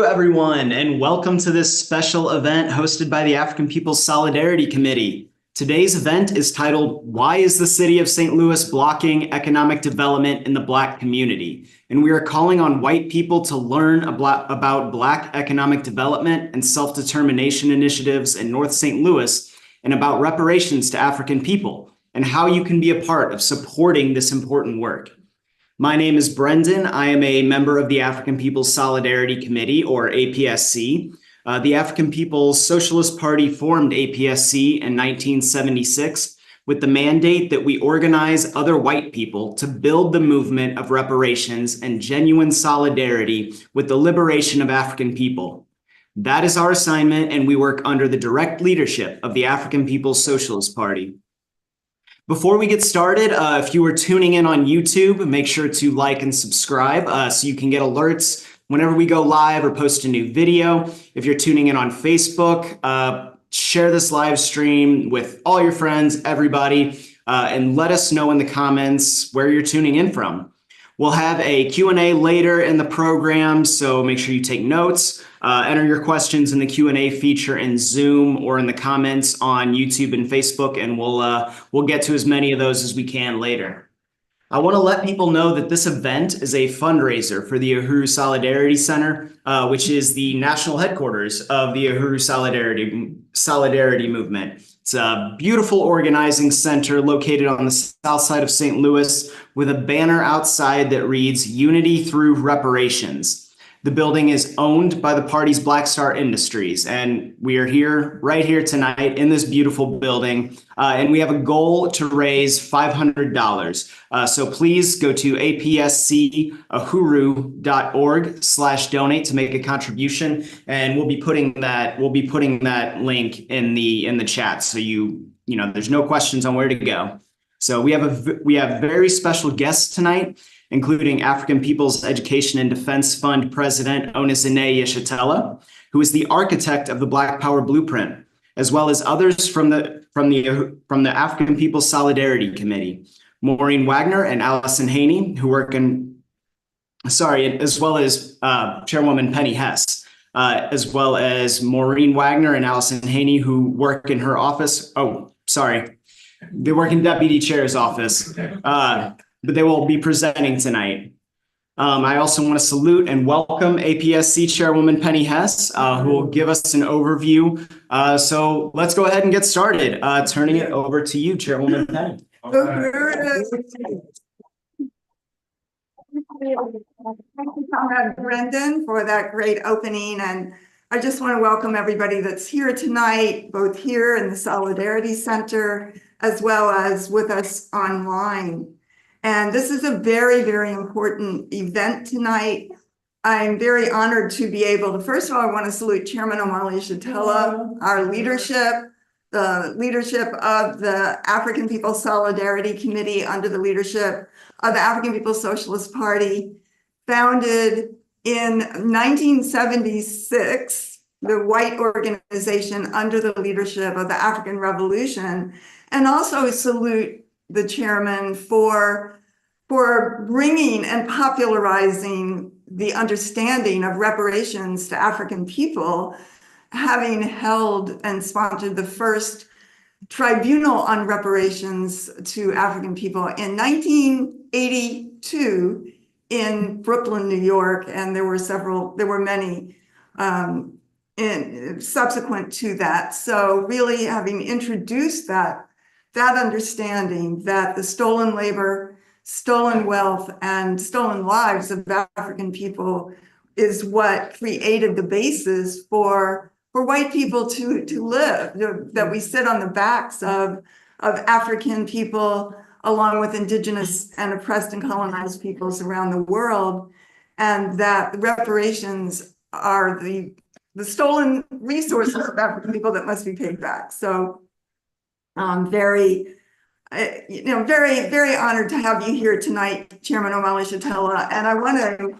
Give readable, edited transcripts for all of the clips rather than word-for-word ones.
everyone, and welcome to this special event hosted by the African People's Solidarity Committee. Today's event is titled, Why is the City of St. Louis Blocking Economic Development in the Black Community? And we are calling on white people to learn about Black economic development and self-determination initiatives in North St. Louis and about reparations to African people and how you can be a part of supporting this important work. My name is Brendan. I am a member of the African People's Solidarity Committee, or APSC. The African People's Socialist Party formed APSC in 1976 with the mandate that we organize other white people to build the movement of reparations and genuine solidarity with the liberation of African people. That is our assignment, and we work under the direct leadership of the African People's Socialist Party. Before we get started, if you are tuning in on YouTube, make sure to like and subscribe so you can get alerts whenever we go live or post a new video. If you're tuning in on Facebook, share this live stream with all your friends, everybody, and let us know in the comments where you're tuning in from. We'll have a Q&A later in the program, so make sure you take notes. Enter your questions in the Q&A feature in Zoom or in the comments on YouTube and Facebook, and we'll get to as many of those as we can later. I want to let people know that this event is a fundraiser for the Uhuru Solidarity Center, which is the national headquarters of the Uhuru Solidarity Movement. It's a beautiful organizing center located on the south side of St. Louis with a banner outside that reads Unity Through Reparations. The building is owned by the party's Black Star Industries, and we are here, right here tonight in this beautiful building, and we have a goal to raise $500. So please go to apscuhuru.org/donate to make a contribution, and we'll be putting that link in the chat, so you know there's no questions on where to go. So we have very special guests tonight, including African People's Education and Defense Fund President Omali Yeshitela, who is the architect of the Black Power Blueprint, as well as others from the African People's Solidarity Committee, Maureen Wagner and Allison Haney, who work as well as Chairwoman Penny Hess, as well as Maureen Wagner and Allison Haney, who work in her office. They work in Deputy Chair's office. But they will be presenting tonight. I also want to salute and welcome APSC Chairwoman Penny Hess, who will give us an overview. So let's go ahead and get started. Turning it over to you, Chairwoman Penny. Thank you, Comrade Brendan, for that great opening. And I just want to welcome everybody that's here tonight, both here in the Solidarity Center, as well as with us online. And this is a very, very important event tonight. I'm very honored to be able to, first of all, I want to salute Chairman Omali Yeshitela, our leadership, the leadership of the African People's Solidarity Committee under the leadership of the African People's Socialist Party, founded in 1976, the white organization under the leadership of the African Revolution, and also salute the chairman for bringing and popularizing the understanding of reparations to African people, having held and sponsored the first tribunal on reparations to African people in 1982 in Brooklyn, New York, and there were many subsequent to that. So really having introduced that understanding that the stolen labor, stolen wealth, and stolen lives of African people is what created the basis for white people to live, that we sit on the backs of African people, along with indigenous and oppressed and colonized peoples around the world, and that the reparations are the stolen resources of African people that must be paid back. So very, very honored to have you here tonight, Chairman Omali Yeshitela. And I want to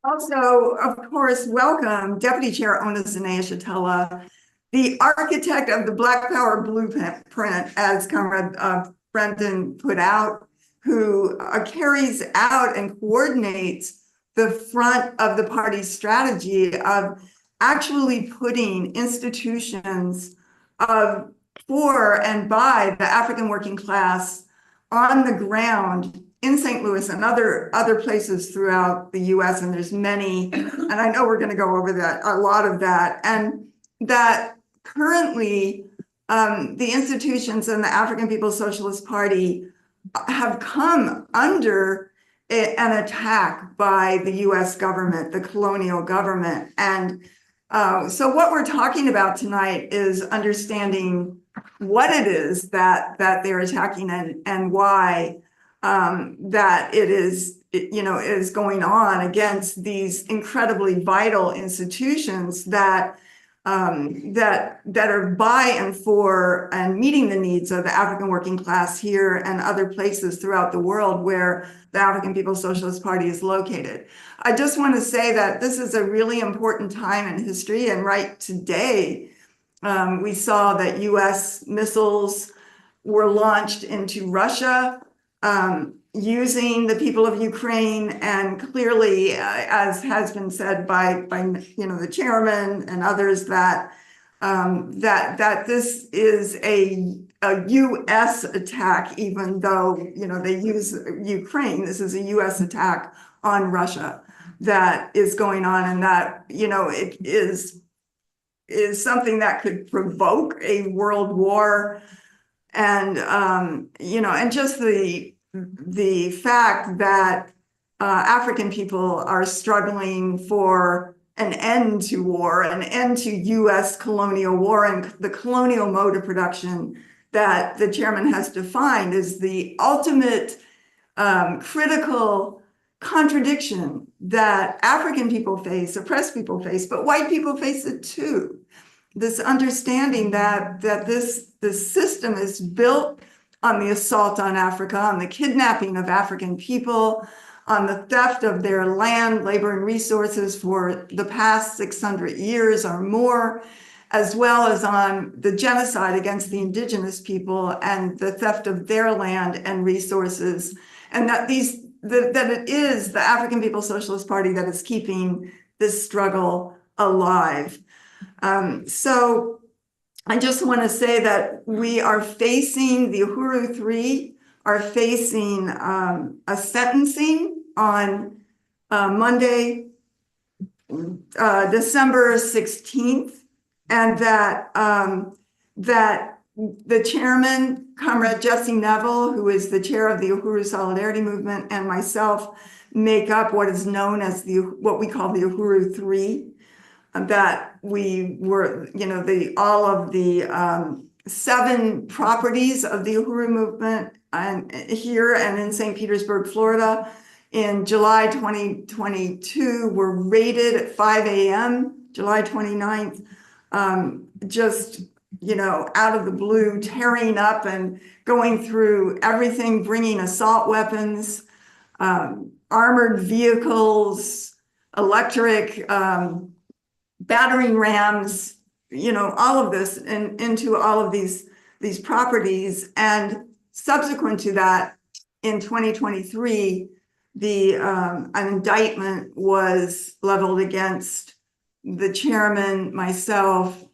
also, of course, welcome Deputy Chair Omali Yeshitela, the architect of the Black Power Blueprint, as Comrade Brendan put out. who carries out and coordinates the front of the party's strategy of actually putting institutions of for and by the African working class on the ground in St. Louis and other places throughout the US. And there's many, and I know we're going to go over that, a lot of that. And that currently the institutions in the African People's Socialist Party have come under an attack by the US government, the colonial government. And so what we're talking about tonight is understanding what it is that they're attacking and why that it is, is going on against these incredibly vital institutions that are by and for and meeting the needs of the African working class here and other places throughout the world where the African People's Socialist Party is located. I just want to say that this is a really important time in history, and right today, we saw that US missiles were launched into Russia using the people of Ukraine, and clearly, as has been said by the chairman and others, that that this is a U.S. attack, even though they use Ukraine. This is a U.S. attack on Russia that is going on, and that it is something that could provoke a world war, and and just the fact that African people are struggling for an end to war, an end to U.S. colonial war, and the colonial mode of production that the chairman has defined is the ultimate critical contradiction that African people face, oppressed people face, but white people face it too. This understanding that this system is built on the assault on Africa, on the kidnapping of African people, on the theft of their land, labor, and resources for the past 600 years or more, as well as on the genocide against the indigenous people and the theft of their land and resources, and that it is the African People's Socialist Party that is keeping this struggle alive. So I just want to say that we are facing, the Uhuru 3 are facing a sentencing on Monday, December 16th, and that the chairman, Comrade Jesse Neville, who is the chair of the Uhuru Solidarity Movement, and myself make up what is known as what we call the Uhuru 3. That we were, all of the 7 properties of the Uhuru movement and here and in St. Petersburg, Florida, in July 2022 were raided at 5 a.m., July 29th, just, out of the blue, tearing up and going through everything, bringing assault weapons, armored vehicles, electric, battering rams, all of this into all of these properties. And subsequent to that, in 2023, an indictment was leveled against the chairman, myself,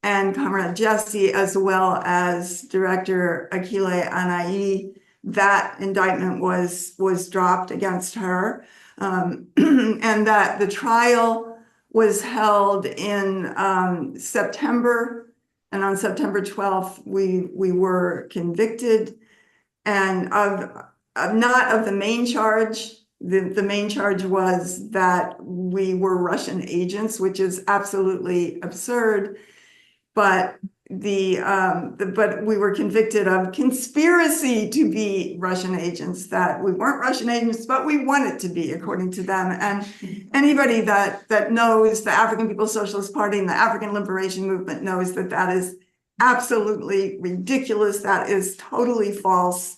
and Comrade Jesse, as well as Director Akile Anai. That indictment was dropped against her, and that the trial was held in September, and on September 12th, we were convicted, and of not of the main charge. The main charge was that we were Russian agents, which is absolutely absurd, but but we were convicted of conspiracy to be Russian agents, that we weren't Russian agents, but we wanted to be, according to them. And anybody that knows the African People's Socialist Party and the African Liberation Movement knows that that is absolutely ridiculous. That is totally false.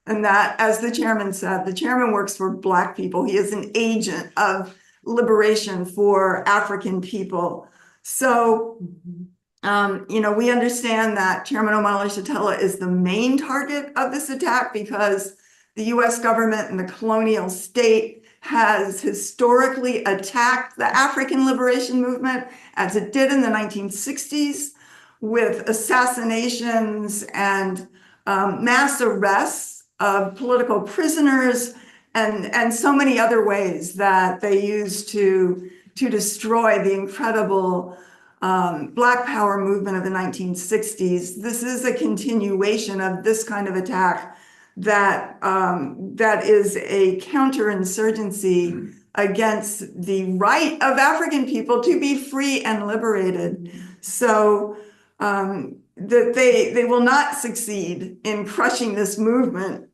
And that, as the chairman said, the chairman works for Black people. He is an agent of liberation for African people. So, we understand that Chairman Omali Yeshitela is the main target of this attack because The US government and the colonial state has historically attacked the African liberation movement, as it did in the 1960s, with assassinations and mass arrests of political prisoners and so many other ways that they use to destroy the incredible Black Power movement of the 1960s. This is a continuation of this kind of attack that is a counterinsurgency against the right of African people to be free and liberated. So that they will not succeed in crushing this movement,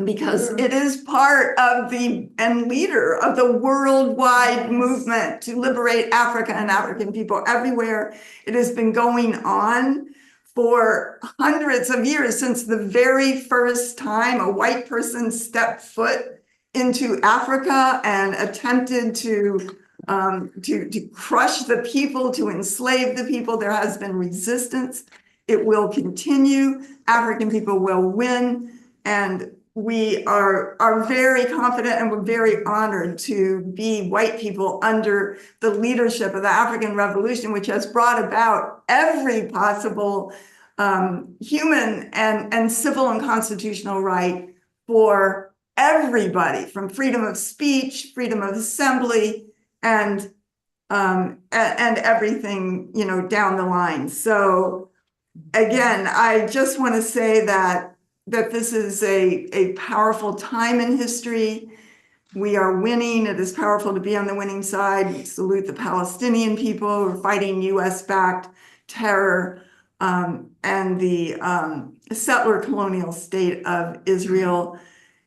because it is part of and leader of the worldwide movement to liberate Africa and African people everywhere. It has been going on for hundreds of years, since the very first time a white person stepped foot into Africa and attempted to crush the people, to enslave the people. There has been resistance. It will continue. African people will win. And we are very confident, and we're very honored to be white people under the leadership of the African Revolution, which has brought about every possible human and civil and constitutional right for everybody, from freedom of speech, freedom of assembly, and everything, down the line. So again, I just want to say that this is a powerful time in history. We are winning. It is powerful to be on the winning side. We salute the Palestinian people who are fighting US-backed terror, and the settler colonial state of Israel.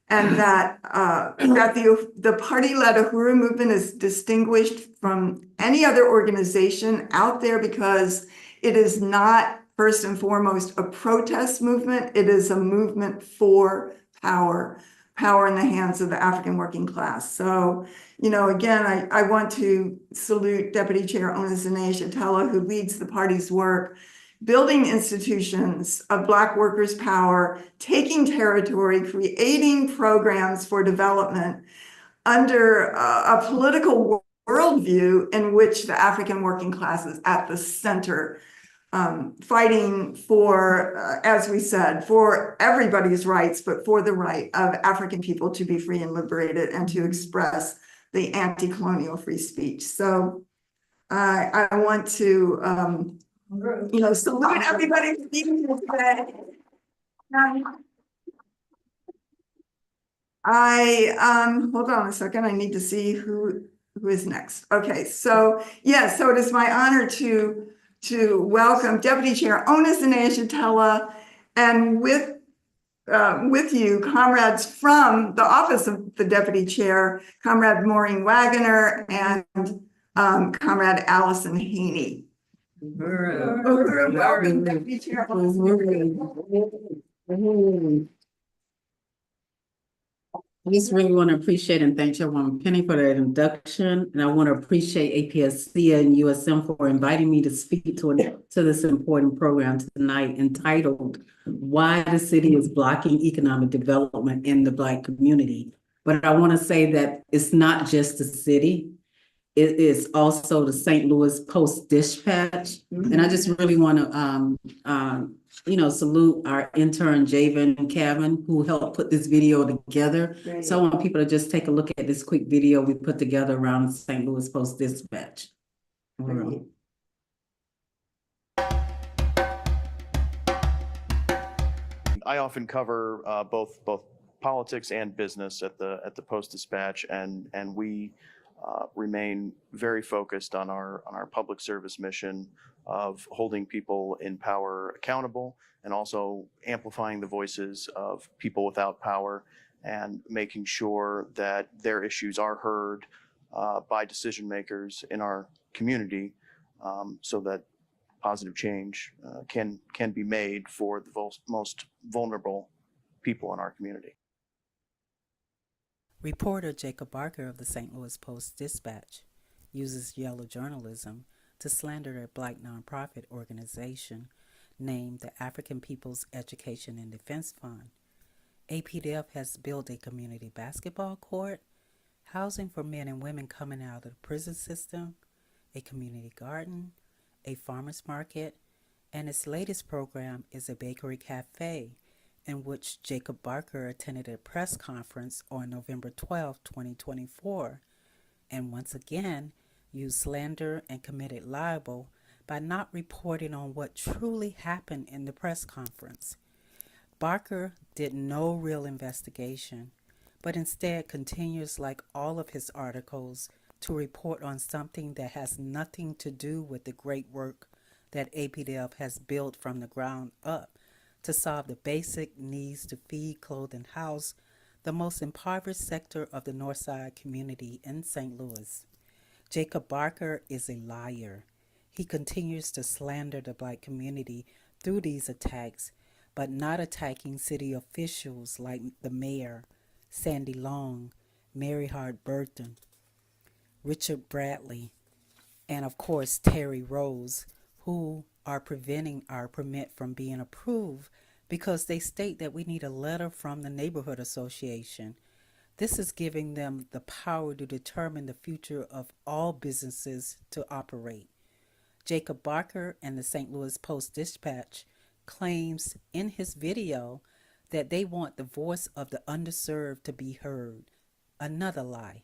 And that the party-led Uhuru movement is distinguished from any other organization out there, because it is not first and foremost a protest movement. It is a movement for power in the hands of the African working class. So, again, I want to salute Deputy Chair Onizine Yeshitela, who leads the party's work, building institutions of Black workers' power, taking territory, creating programs for development under a political worldview in which the African working class is at the center, fighting for, as we said, for everybody's rights, but for the right of African people to be free and liberated and to express the anti-colonial free speech. So I want to, salute everybody for being here today. Hold on a second. I need to see who is next. Okay, so so it is my honor to welcome Deputy Chair Onizine Yeshitela, and with you, comrades from the office of the Deputy Chair, Comrade Maureen Wagoner and Comrade Allison Haney. Welcome, Deputy Chair. I just really want to appreciate and thank Chairwoman Penny for that induction. And I want to appreciate APSC and USM for inviting me to speak to this important program tonight, entitled "Why the City is Blocking Economic Development in the Black Community." But I want to say that it's not just the city. It is also the St. Louis Post-Dispatch. And I just really want to salute our intern, Javen and Kevin, who helped put this video together. Great. So I want people to just take a look at this quick video we put together around the St. Louis Post-Dispatch. I often cover both politics and business at the Post-Dispatch, and we remain very focused on our public service mission of holding people in power accountable, and also amplifying the voices of people without power and making sure that their issues are heard by decision makers in our community, so that positive change can be made for the most vulnerable people in our community. Reporter Jacob Barker of the St. Louis Post-Dispatch uses yellow journalism to slander a Black nonprofit organization named the African People's Education and Defense Fund. APDF has built a community basketball court, housing for men and women coming out of the prison system, a community garden, a farmer's market, and its latest program is a bakery cafe, in which Jacob Barker attended a press conference on November 12, 2024, and once again used slander and committed libel by not reporting on what truly happened in the press conference. Barker did no real investigation, but instead continues, like all of his articles, to report on something that has nothing to do with the great work that APDF has built from the ground up to solve the basic needs to feed, clothe, and house the most impoverished sector of the Northside community in St. Louis. Jacob Barker is a liar. He continues to slander the Black community through these attacks, but not attacking city officials like the mayor, Sandy Long, Mary Hart Burton, Richard Bradley, and of course Terry Rose, who are preventing our permit from being approved because they state that we need a letter from the neighborhood association. This is giving them the power to determine the future of all businesses to operate. Jacob Barker and the St. Louis Post-Dispatch claims in his video that they want the voice of the underserved to be heard. Another lie.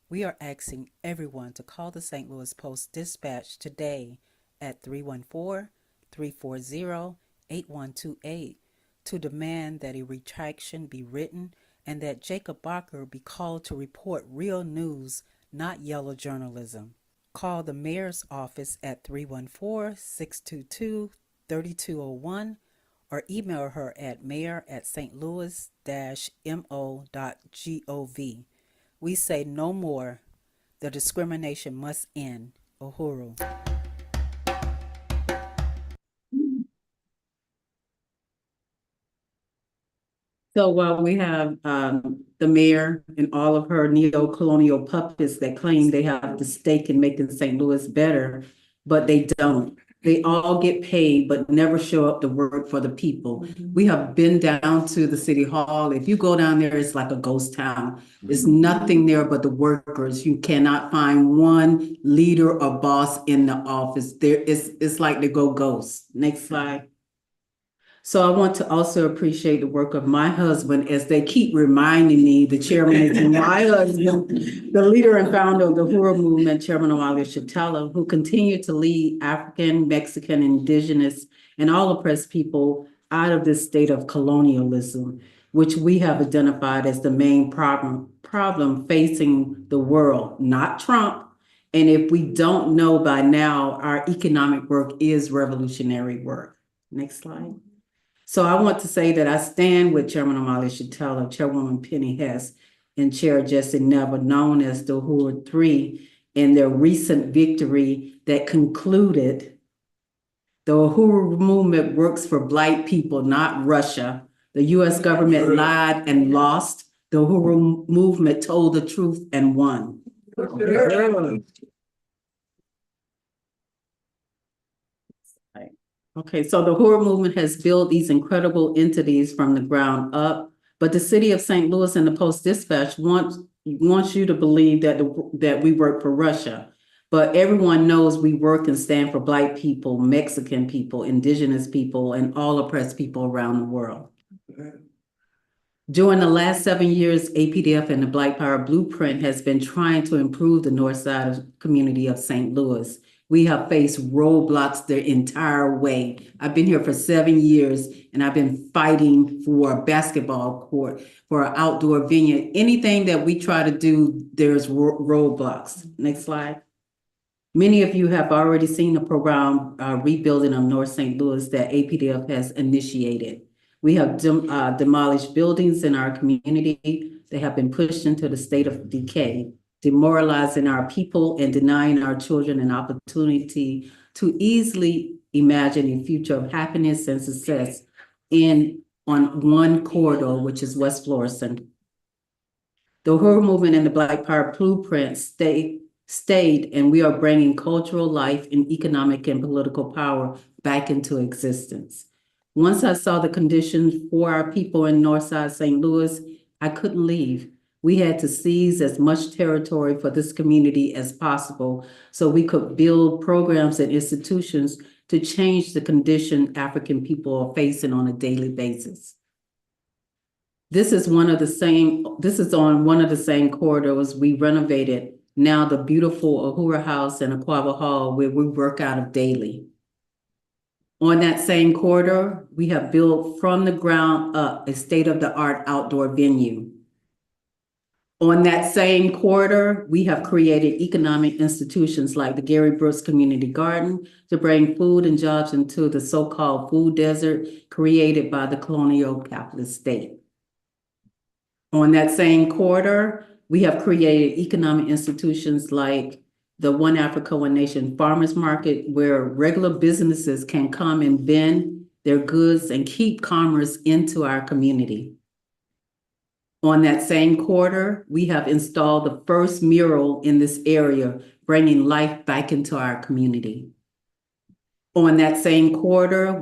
We are asking everyone to call the St. Louis Post-Dispatch today at 314-340-8128 to demand that a retraction be written and that Jacob Barker be called to report real news, not yellow journalism. Call the mayor's office at 314-622-3201 or email her at mayor@stlouis-mo.gov. We say no more. The discrimination must end. Uhuru. So while we have the mayor and all of her neo-colonial puppets that claim they have the stake in making St. Louis better, but they don't. They all get paid, but never show up to work for the people. We have been down to the city hall. If you go down there, it's like a ghost town. There's nothing there but the workers. You cannot find one leader or boss in the office. It's like they go ghost. Next slide. So I want to also appreciate the work of my husband as they keep reminding me, the chairman is my husband, the leader and founder of the Uhuru movement, Chairman Omali Yeshitela, who continue to lead African, Mexican, Indigenous, and all oppressed people out of this state of colonialism, which we have identified as the main problem facing the world, not Trump. And if we don't know by now, our economic work is revolutionary work. Next slide. So I want to say that I stand with Chairman Omali Yeshitela, Chairwoman Penny Hess, and Chair Jesse Never, known as the Uhuru 3, in their recent victory that concluded the Uhuru movement works for Black people, not Russia. The U.S. government lied and lost. The Uhuru movement told the truth and won. Okay, so the Uhuru movement has built these incredible entities from the ground up, but the city of St. Louis and the Post-Dispatch wants you to believe that that we work for Russia. But everyone knows we work and stand for Black people, Mexican people, Indigenous people, and all oppressed people around the world. During the last 7 years, APDF and the Black Power Blueprint has been trying to improve the North Side community of St. Louis. We have faced roadblocks the entire way. I've been here for 7 years and I've been fighting for a basketball court, for an outdoor venue. Anything that we try to do, there's roadblocks. Next slide. Many of you have already seen the program Rebuilding of North St. Louis that APDF has initiated. We have demolished buildings in our community. They have been pushed into the state of decay, demoralizing our people and denying our children an opportunity to easily imagine a future of happiness and success on one corridor, which is West Florissant. The Uhuru movement and the Black Power Blueprint stayed, and we are bringing cultural life and economic and political power back into existence. Once I saw the conditions for our people in Northside St. Louis, I couldn't leave. We had to seize as much territory for this community as possible so we could build programs and institutions to change the condition African people are facing on a daily basis. This is on one of the same corridors we renovated, now the beautiful Uhuru House and Aquaba Hall where we work out of daily. On that same corridor, we have built from the ground up a state-of-the-art outdoor venue. On that same corridor, we have created economic institutions like the Gary Brooks Community Garden to bring food and jobs into the so-called food desert created by the colonial capitalist state. On that same corridor, we have created economic institutions like the One Africa, One Nation Farmers Market, where regular businesses can come and vend their goods and keep commerce into our community. On that same corridor, we have installed the first mural in this area, bringing life back into our community. On that same corridor,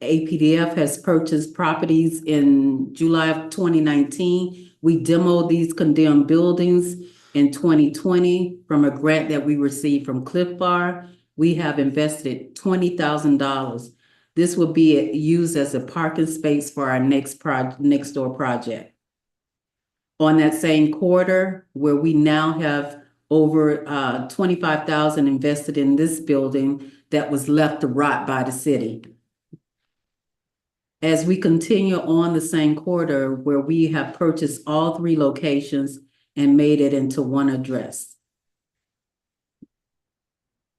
APDF has purchased properties in July of 2019. We demoed these condemned buildings in 2020 from a grant that we received from Cliff Bar. We have invested $20,000. This will be used as a parking space for our next door project. On that same corridor, where we now have over $25,000 invested in this building that was left to rot by the city. As we continue on the same corridor where we have purchased all 3 locations and made it into one address.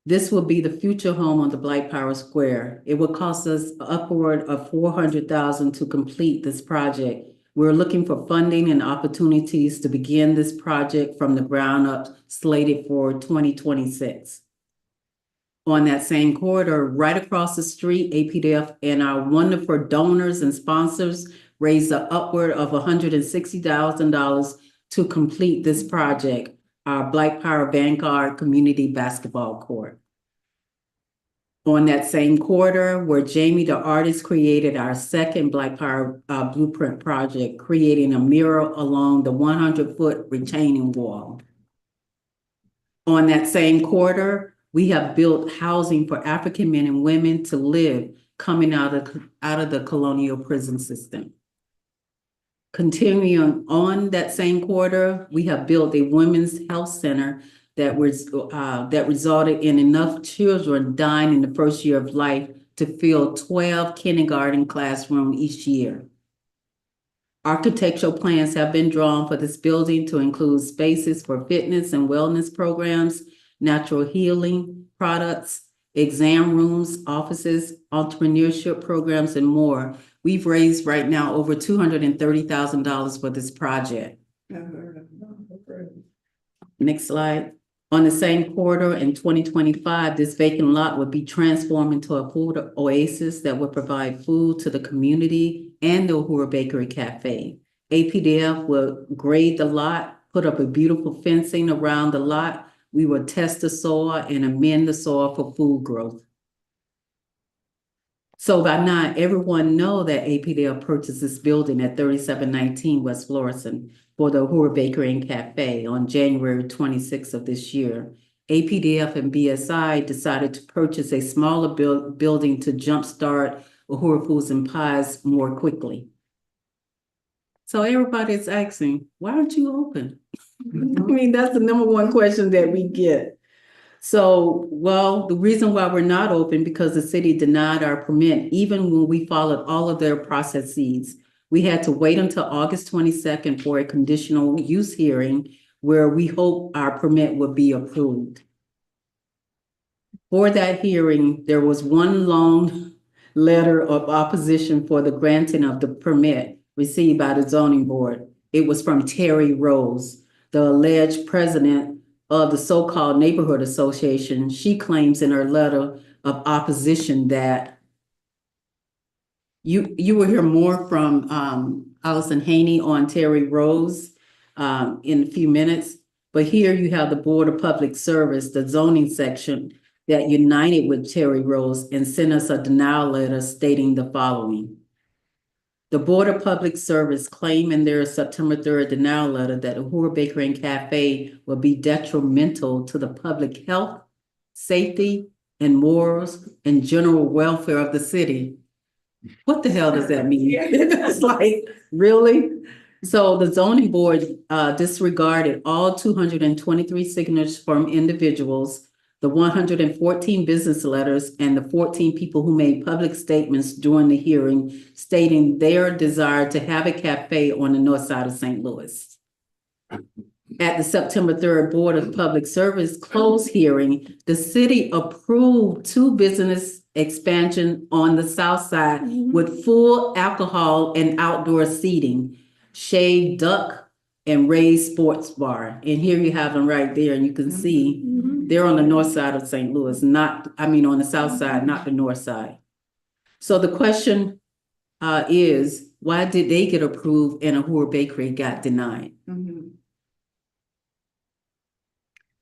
This will be the future home on the Black Power Square. It will cost us upward of $400,000 to complete this project. We're looking for funding and opportunities to begin this project from the ground up, slated for 2026. On that same corridor, right across the street, APDF and our wonderful donors and sponsors raised upward of $160,000 to complete this project, our Black Power Vanguard Community Basketball Court. On that same corridor where Jamie the artist created our second Black Power Blueprint project, creating a mural along the 100-foot retaining wall. On that same corridor, we have built housing for African men and women to live coming out of the colonial prison system. Continuing on that same corridor, we have built a women's health center that resulted in enough children dying in the first year of life to fill 12 kindergarten classrooms each year. Architectural plans have been drawn for this building to include spaces for fitness and wellness programs, natural healing products, exam rooms, offices, entrepreneurship programs, and more. We've raised right now over $230,000 for this project. Next slide. On the same corridor in 2025, this vacant lot would be transformed into a food oasis that would provide food to the community and the Uhuru Bakery Cafe. APDF will grade the lot, put up a beautiful fencing around the lot. We will test the soil and amend the soil for food growth. So by now, everyone knows that APDF purchased this building at 3719 West Florissant for the Uhuru Bakery and Cafe on January 26th of this year. APDF and BSI decided to purchase a smaller building to jumpstart Uhuru Foods and Pies more quickly. So everybody's asking, why aren't you open? I mean, that's the #1 question that we get. So, well, the reason why we're not open because the city denied our permit, even when we followed all of their processes. We had to wait until August 22nd for a conditional use hearing where we hope our permit would be approved. For that hearing, there was one long letter of opposition for the granting of the permit received by the zoning board. It was from Terry Rose, the alleged president of the so-called neighborhood association. She claims in her letter of opposition that you will hear more from Allison Haney on Terry Rose in a few minutes. But here you have the Board of Public Service, the zoning section, that united with Terry Rose and sent us a denial letter stating the following. The Board of Public Service claimed in their September 3rd denial letter that Uhuru Bakery and Cafe will be detrimental to the public health, safety, and morals and general welfare of the city. What the hell does that mean? It's like, really? So the zoning board disregarded all 223 signatures from individuals, the 114 business letters, and the 14 people who made public statements during the hearing stating their desire to have a cafe on the north side of St. Louis. At the September 3rd Board of Public Service closed hearing, the city approved 2 business expansion on the south side with full alcohol and outdoor seating, Shade Duck and Ray's Sports Bar. And here you have them right there, and you can see they're on the north side of St. Louis, on the south side, not the north side. So the question is, why did they get approved and Uhuru Bakery got denied?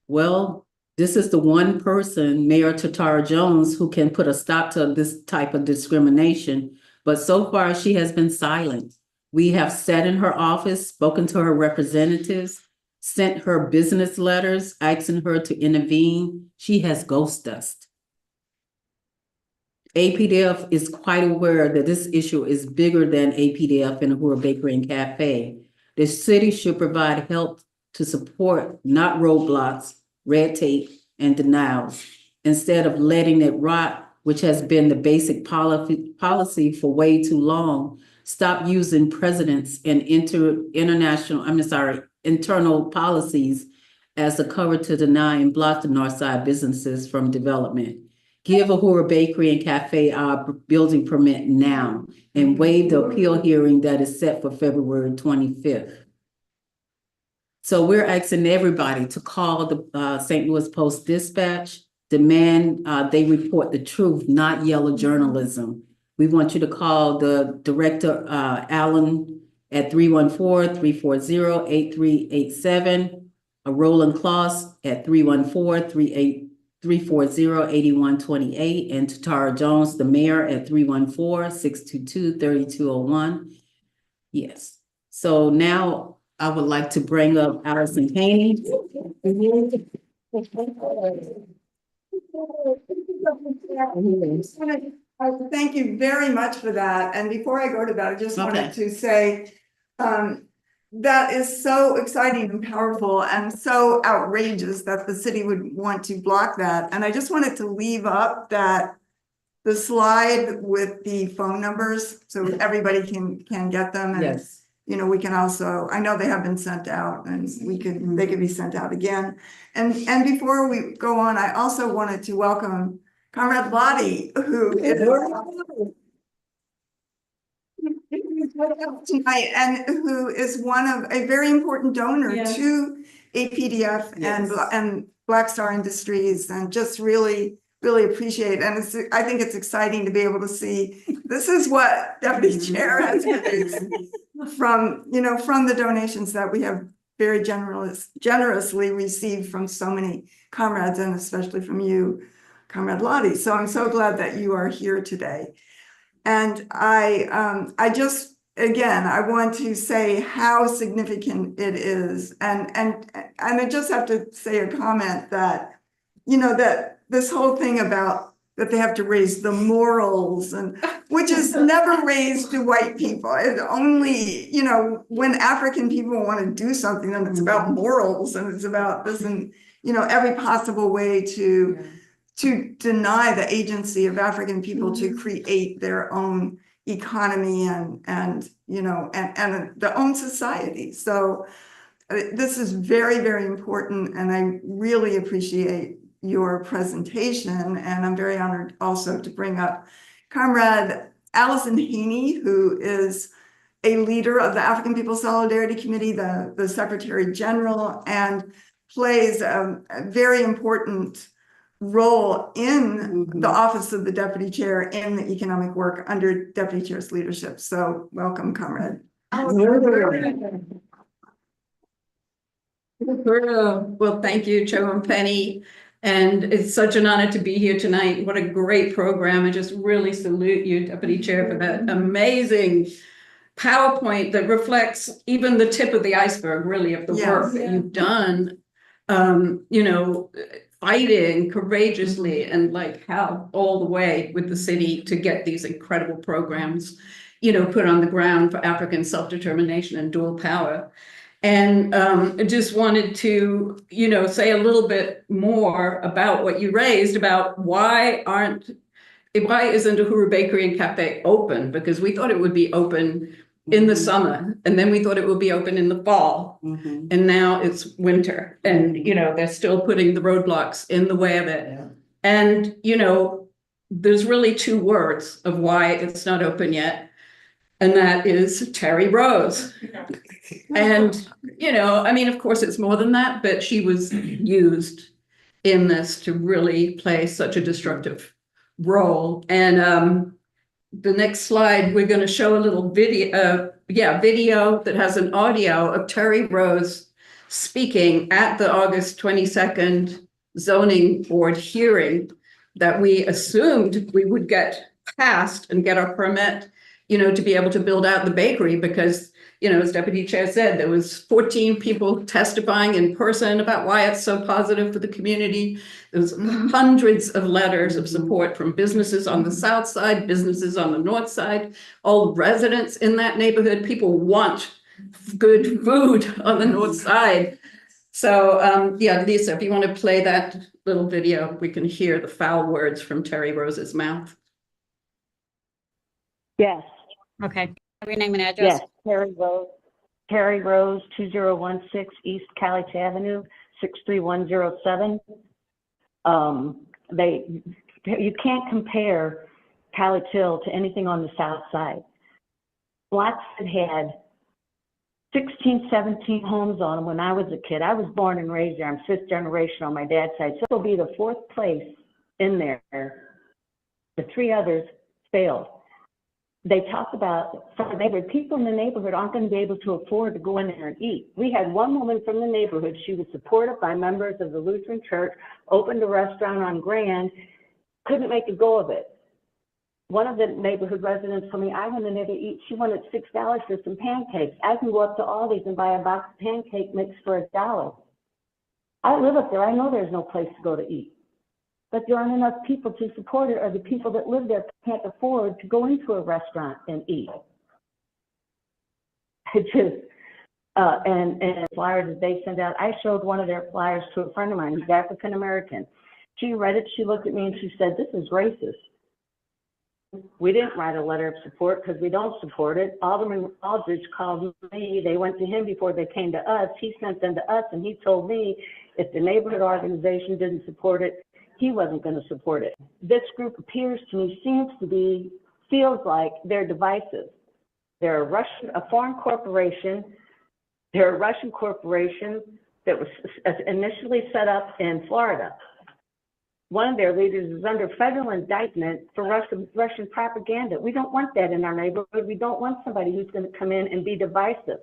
Well, this is the one person, Mayor Tatara Jones, who can put a stop to this type of discrimination. But so far, she has been silent. We have sat in her office, spoken to her representatives, sent her business letters, asking her to intervene. She has ghosted us. APDF is quite aware that this issue is bigger than APDF and Uhuru Bakery and Cafe. The city should provide help to support, not roadblocks, red tape, and denials, instead of letting it rot, which has been the basic policy for way too long. Stop using precedents and internal policies as a cover to deny and block the north side businesses from development. Give Uhuru Bakery and Cafe our building permit now and waive the appeal hearing that is set for February 25th. So we're asking everybody to call the St. Louis Post-Dispatch, demand they report the truth, not yellow journalism. We want you to call the director, Allen, at 314-340-8387, a Roland Kloss at 314-340-8128, and Tatara Jones, the mayor, at 314-622-3201. Yes. So now I would like to bring up Allison Haney. Thank you very much for that. And before I go to that, I just wanted to say that is so exciting and powerful and so outrageous that the city would want to block that. And I just wanted to leave up the slide with the phone numbers so everybody can get them. And, Yes. you know, we can also, I know they have been sent out and they could be sent out again. And before we go on, I also wanted to welcome Comrade Lottie, who is tonight and who is one of a very important donor to APDF and Black Star Industries, and just really appreciate. And I think it's exciting to be able to see this is what Deputy Chair has produced from the donations that we have very generously received from so many comrades, and especially from you, Comrade Lottie. So I'm so glad that you are here today. And I just, again, I want to say how significant it is. And I just have to say a comment that, that this whole thing about that they have to raise the morals, and which is never raised to white people. It only, when African people want to do something, then it's about morals and it's about this and, every possible way to deny the agency of African people to create their own economy and their own society. So this is very, very important, and I really appreciate your presentation. And I'm very honored also to bring up Comrade Allison Haney, who is a leader of the African People's Solidarity Committee, the Secretary General, and plays a very important role in the office of the Deputy Chair in the economic work under Deputy Chair's leadership. So welcome, Comrade. Well, thank you, Chairman Penny. And it's such an honor to be here tonight. What a great program. I just really salute you, Deputy Chair, for that amazing PowerPoint that reflects even the tip of the iceberg, really, of the work that you've done. You know, fighting courageously and like how all the way with the city to get these incredible programs, you know, put on the ground for African self-determination and dual power. And I just wanted to, you know, say a little bit more about what you raised about why isn't Uhuru Bakery and Cafe open? Because we thought it would be open in the summer, and then we thought it would be open in the fall. And now it's winter, and you know, they're still putting the roadblocks in the way of it. And you know, there's really two words of why it's not open yet, and that is Terry Rose. And you know, I mean, of course it's more than that, but she was used in this to really play such a destructive role. And the next slide, we're going to show a little video, video that has an audio of Terry Rose speaking at the August 22nd zoning board hearing that we assumed we would get passed and get our permit, you know, to be able to build out the bakery because, you know, as Deputy Chair said, there was 14 people testifying in person about why it's so positive for the community. There was hundreds of letters of support from businesses on the south side, businesses on the north side, all residents in that neighborhood. People want good food on the north side. So yeah, Lisa, if you want to play that little video, we can hear the foul words from Terry Rose's mouth. Yes. Okay. Have your name and address? Yes, Terry Rose, 2016 East Calich Avenue, 63107. You can't compare Calich Hill to anything on the south side. Blacksford had 16, 17 homes on them when I was a kid. I was born and raised there. I'm fifth generation on my dad's side. So it'll be the fourth place in there. The three others failed. They talk about some neighborhood, people in the neighborhood aren't going to be able to afford to go in there and eat. We had one woman from the neighborhood, she was supported by members of the Lutheran Church, opened a restaurant on Grand, couldn't make a go of it. One of the neighborhood residents told me, I went in there to eat, she wanted $6 for some pancakes. I can go up to Aldi's and buy a box of pancake mix for $1. I live up there, I know there's no place to go to eat. But there aren't enough people to support it, or the people that live there can't afford to go into a restaurant and eat. It just, and flyers that they send out, I showed one of their flyers to a friend of mine who's African American. She read it, she looked at me and she said, this is racist. We didn't write a letter of support because we don't support it. Alderman Aldridge called me, they went to him before they came to us. He sent them to us and he told me if the neighborhood organization didn't support it, he wasn't going to support it. This group appears to me, feels like they're divisive. They're a foreign corporation. They're a Russian corporation that was initially set up in Florida. One of their leaders is under federal indictment for Russian propaganda. We don't want that in our neighborhood. We don't want somebody who's going to come in and be divisive.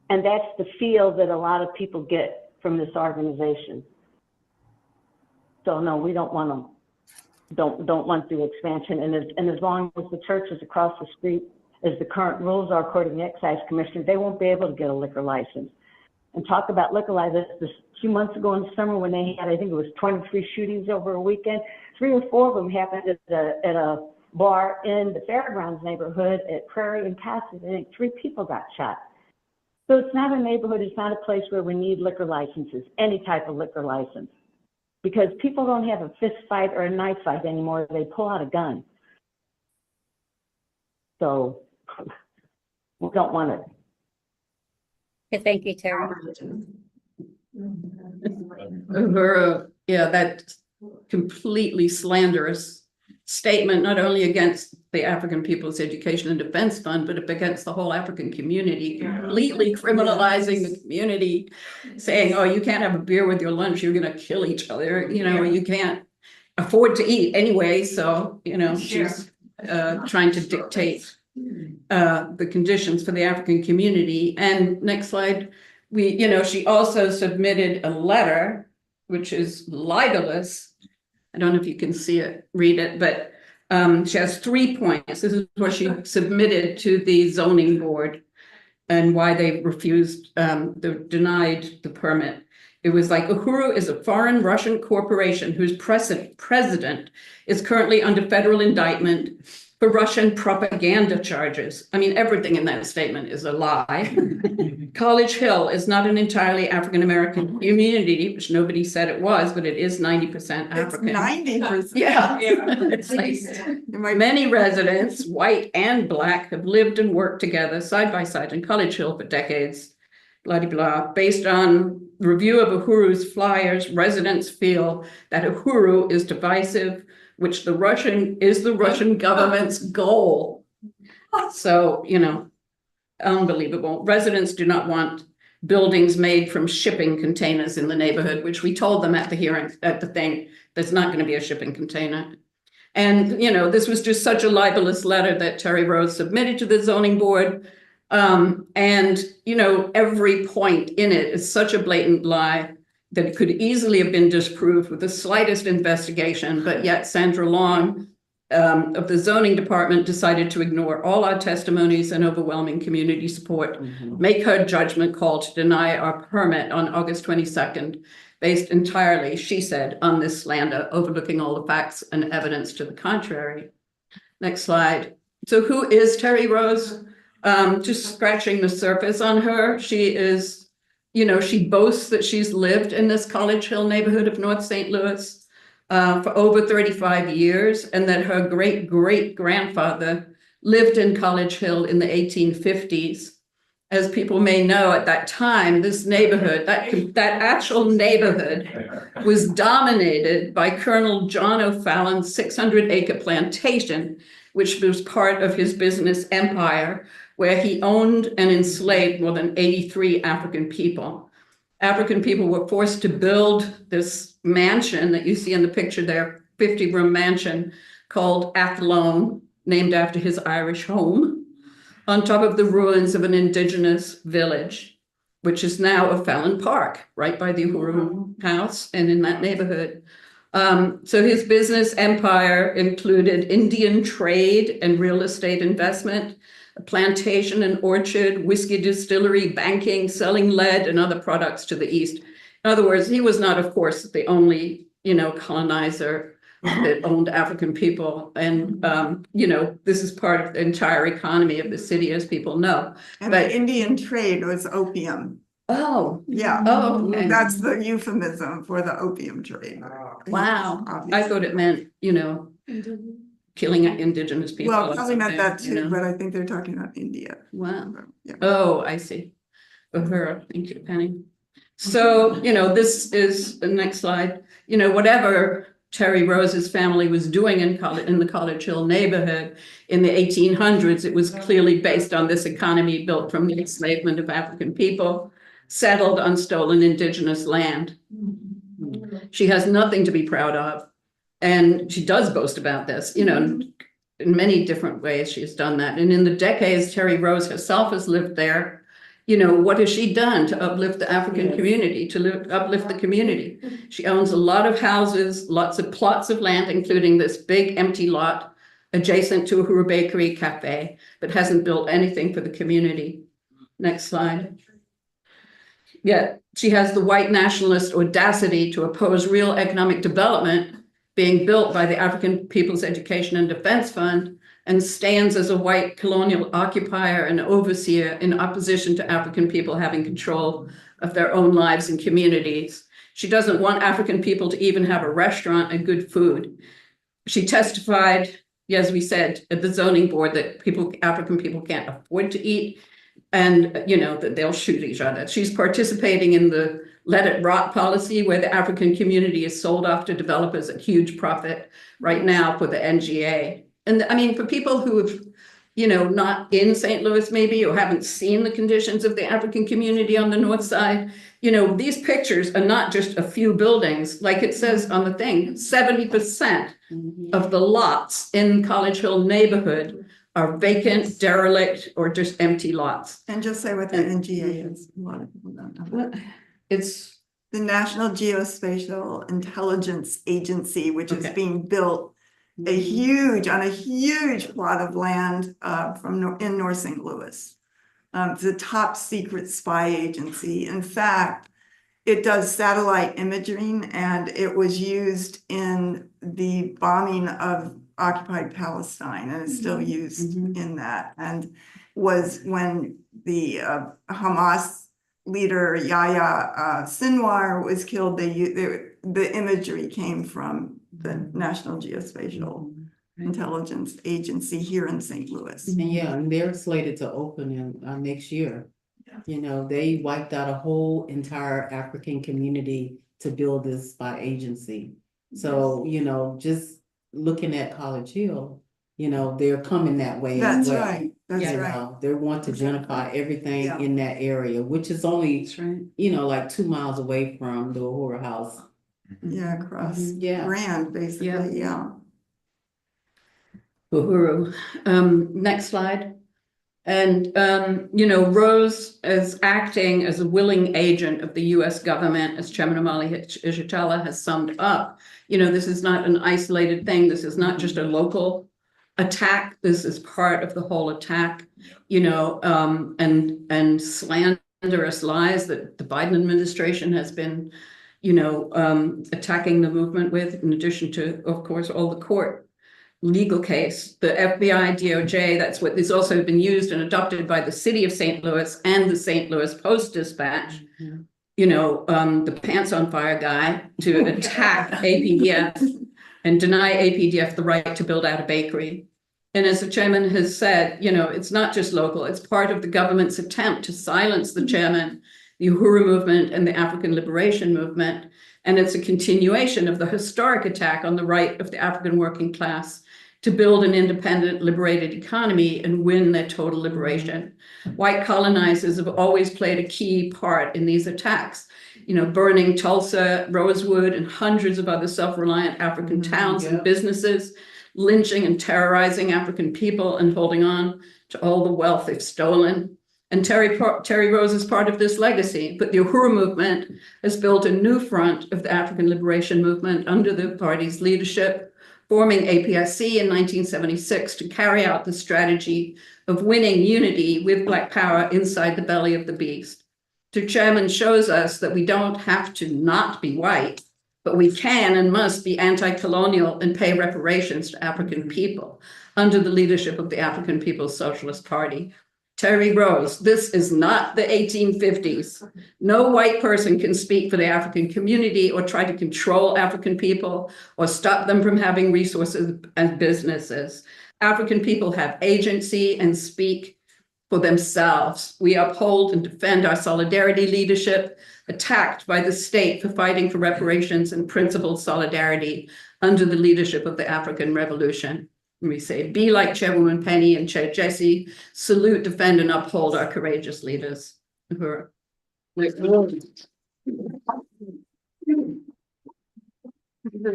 And that's the feel that a lot of people get from this organization. So no, we don't want them, don't want the expansion. And as long as the church is across the street, as the current rules are according to the Excise Commission, they won't be able to get a liquor license. And talk about liquor license, a few months ago in the summer when they had, I think it was 23 shootings over a weekend, 3 or 4 of them happened at a bar in the Fairgrounds neighborhood at Prairie and Cassidy. I think 3 people got shot. So it's not a neighborhood, it's not a place where we need liquor licenses, any type of liquor license. Because people don't have a fist fight or a knife fight anymore. They pull out a gun. So we don't want it. Okay, thank you, Terry. Yeah, that completely slanderous statement, not only against the African People's Education and Defense Fund, but against the whole African community, completely criminalizing the community, saying, oh, you can't have a beer with your lunch, you're going to kill each other, you know, you can't afford to eat anyway. So, you know, she's trying to dictate the conditions for the African community. And next slide, she also submitted a letter which is libelous. I don't know if you can see it, read it, but she has 3 points. This is what she submitted to the zoning board and why they refused, denied the permit. It was like, Uhuru is a foreign Russian corporation whose president is currently under federal indictment for Russian propaganda charges. I mean, everything in that statement is a lie. College Hill is not an entirely African-American community, which nobody said it was, but it is 90% African. It's 90%. Yeah. It's like many residents, white and black, have lived and worked together side by side in College Hill for decades. Blah, blah, blah. Based on review of Uhuru's flyers, residents feel that Uhuru is divisive, which the Russian government's goal. So, you know, unbelievable. Residents do not want buildings made from shipping containers in the neighborhood, which we told them at the hearing, at the thing, there's not going to be a shipping container. And, you know, this was just such a libelous letter that Terry Rose submitted to the zoning board. And, you know, every point in it is such a blatant lie that it could easily have been disproved with the slightest investigation, but yet Sandra Long of the zoning department decided to ignore all our testimonies and overwhelming community support, make her judgment call to deny our permit on August 22nd, based entirely, she said, on this slander, overlooking all the facts and evidence to the contrary. Next slide. So who is Terry Rose? Just scratching the surface on her. She is, you know, she boasts that she's lived in this College Hill neighborhood of North St. Louis for over 35 years, and that her great-great-grandfather lived in College Hill in the 1850s. As people may know, at that time, this neighborhood, that actual neighborhood was dominated by Colonel John O'Fallon's 600-acre plantation, which was part of his business empire, where he owned and enslaved more than 83 African people. African people were forced to build this mansion that you see in the picture there, 50-room mansion called Athlone, named after his Irish home, on top of the ruins of an indigenous village, which is now O'Fallon Park, right by the Uhuru house and in that neighborhood. So his business empire included Indian trade and real estate investment, a plantation and orchard, whiskey distillery, banking, selling lead and other products to the east. In other words, he was not, of course, the only, you know, colonizer that owned African people. And, you know, this is part of the entire economy of the city, as people know. And But the Indian trade was opium. oh, Yeah. oh, okay. That's the euphemism for the opium trade. Wow. I Obviously. thought it meant, you know, killing indigenous people. Well, or probably not something, that you too, know? but I think they're talking about India. Wow. Yeah. Oh, I see. Uhuru, thank you, Penny. So, you know, this is the next slide. You know, whatever Terry Rose's family was doing in the College Hill neighborhood in the 1800s, it was clearly based on this economy built from the enslavement of African people settled on stolen indigenous land. She has nothing to be proud of. And she does boast about this, you know, in many different ways she's done that. And in the decades Terry Rose herself has lived there, you know, what has she done to uplift the African community, to uplift the community? She owns a lot of houses, lots of plots of land, including this big empty lot adjacent to Uhuru Bakery Cafe, but hasn't built anything for the community. Next slide. Yet she has the white nationalist audacity to oppose real economic development being built by the African People's Education and Defense Fund, and stands as a white colonial occupier and overseer in opposition to African people having control of their own lives and communities. She doesn't want African people to even have a restaurant and good food. She testified, as we said, at the zoning board that African people can't afford to eat, and, you know, that they'll shoot each other. She's participating in the let it rot policy, where the African community is sold off to developers at huge profit right now for the NGA. And I mean, for people who have, you know, not in St. Louis maybe, or haven't seen the conditions of the African community on the north side, you know, these pictures are not just a few buildings. Like it says on the thing, 70% of the lots in College Hill neighborhood are vacant, derelict, or just empty lots. And just say what the NGA is. A lot of people don't know. It's the National Geospatial Intelligence Agency, which is Okay. being built on a huge plot of land in North St. Louis. It's a top secret spy agency. In fact, it does satellite imaging, and it was used in the bombing of occupied Palestine, and is still used in that. And was when the Hamas leader Yahya Sinwar was killed, the imagery came from the National Geospatial Intelligence Agency here in St. Louis. And yeah, and they're slated to open in next year. You know, they wiped out a whole entire African community to build this spy agency. So, you know, just looking at College Hill, you know, they're coming that way as That's well. right, that's You right. know, they want to gentrify everything Yeah. in that area, which is only, That's right. you know, like 2 miles away from the Uhuru House. Yeah, across Yeah. Grand, basically, yeah. Uhuru. Next slide. And, you know, Rose is acting as a willing agent of the US government, as Chairman Omali Yeshitela has summed up. You know, this is not an isolated thing. This is not just a local attack. This is part of the whole attack, you know, and slanderous lies that the Biden administration has been, you know, attacking the movement with, in addition to, of course, all the court legal case, the FBI, DOJ, that's what has also been used and adopted by the city of St. Louis and the St. Louis Post-Dispatch, you know, the pants on fire guy to attack APDF and deny APDF the right to build out a bakery. And as the chairman has said, you know, it's not just local, it's part of the government's attempt to silence the chairman, the Uhuru movement and the African liberation movement. And it's a continuation of the historic attack on the right of the African working class to build an independent, liberated economy and win their total liberation. White colonizers have always played a key part in these attacks, you know, burning Tulsa, Rosewood, and hundreds of other self-reliant African towns and businesses, lynching and terrorizing African people and holding on to all the wealth they've stolen. And Terry Rose is part of this legacy, but the Uhuru movement has built a new front of the African liberation movement under the party's leadership, forming APSC in 1976 to carry out the strategy of winning unity with Black power inside the belly of the beast. The chairman shows us that we don't have to not be white, but we can and must be anti-colonial and pay reparations to African people under the leadership of the African People's Socialist Party. Terry Rose, this is not the 1850s. No white person can speak for the African community or try to control African people or stop them from having resources and businesses. African people have agency and speak for themselves. We uphold and defend our solidarity leadership, attacked by the state for fighting for reparations and principled solidarity under the leadership of the African Revolution. We say, be like Chairwoman Penny and Chair Jesse, salute, defend, and uphold our courageous leaders.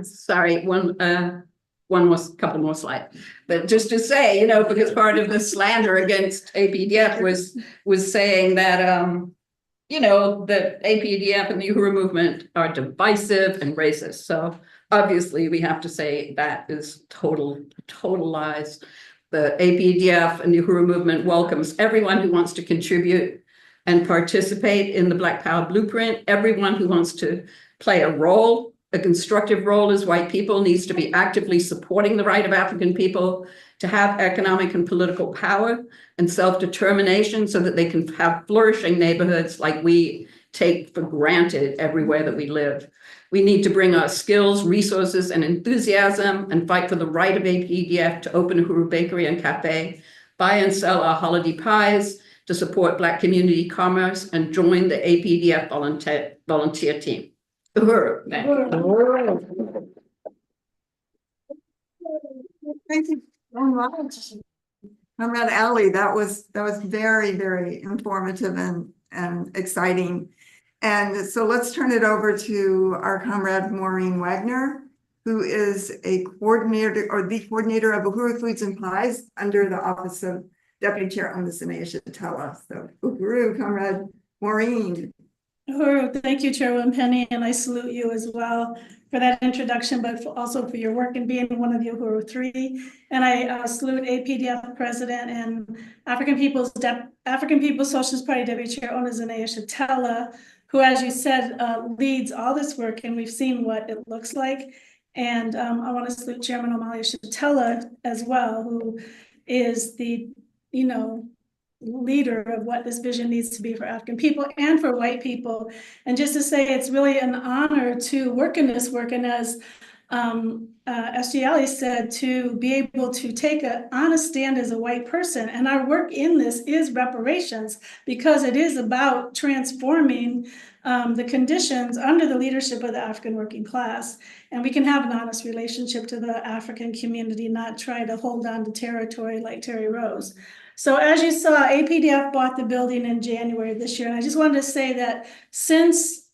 Sorry, couple more slides. But just to say, you know, because part of the slander against APDF was saying that, you know, that APDF and the Uhuru movement are divisive and racist. So obviously, we have to say that is total lies. The APDF and the Uhuru movement welcomes everyone who wants to contribute and participate in the Black Power blueprint. Everyone who wants to play a role, a constructive role as white people, needs to be actively supporting the right of African people to have economic and political power and self-determination so that they can have flourishing neighborhoods like we take for granted everywhere that we live. We need to bring our skills, resources, and enthusiasm and fight for the right of APDF to open Uhuru Bakery and Cafe, buy and sell our holiday pies, to support Black community commerce, and join the APDF volunteer team. Uhuru. Thank you. Thank you so much. Comrade Ali, that was very, very informative and exciting. And so let's turn it over to our comrade Maureen Wagner, who is a coordinator or the coordinator of Uhuru Foods and Pies under the Office of Deputy Chair Omali Yeshitela. So Uhuru, comrade Maureen. Uhuru, thank you, Chairwoman Penny, and I salute you as well for that introduction, but also for your work in being one of the Uhuru Three. And I salute APDF President and African People's Socialist Party Deputy Chair Omali Yeshitela, who, as you said, leads all this work, and we've seen what it looks like. And I want to salute Chairman Omali Yeshitela as well, who is the, leader of what this vision needs to be for African people and for white people. And just to say, it's really an honor to work in this work. And as SG Ali said, to be able to take an honest stand as a white person. And our work in this is reparations, because it is about transforming the conditions under the leadership of the African working class. And we can have an honest relationship to the African community, not try to hold on to territory like Terry Rose. So as you saw, APDF bought the building in January of this year. And I just wanted to say that since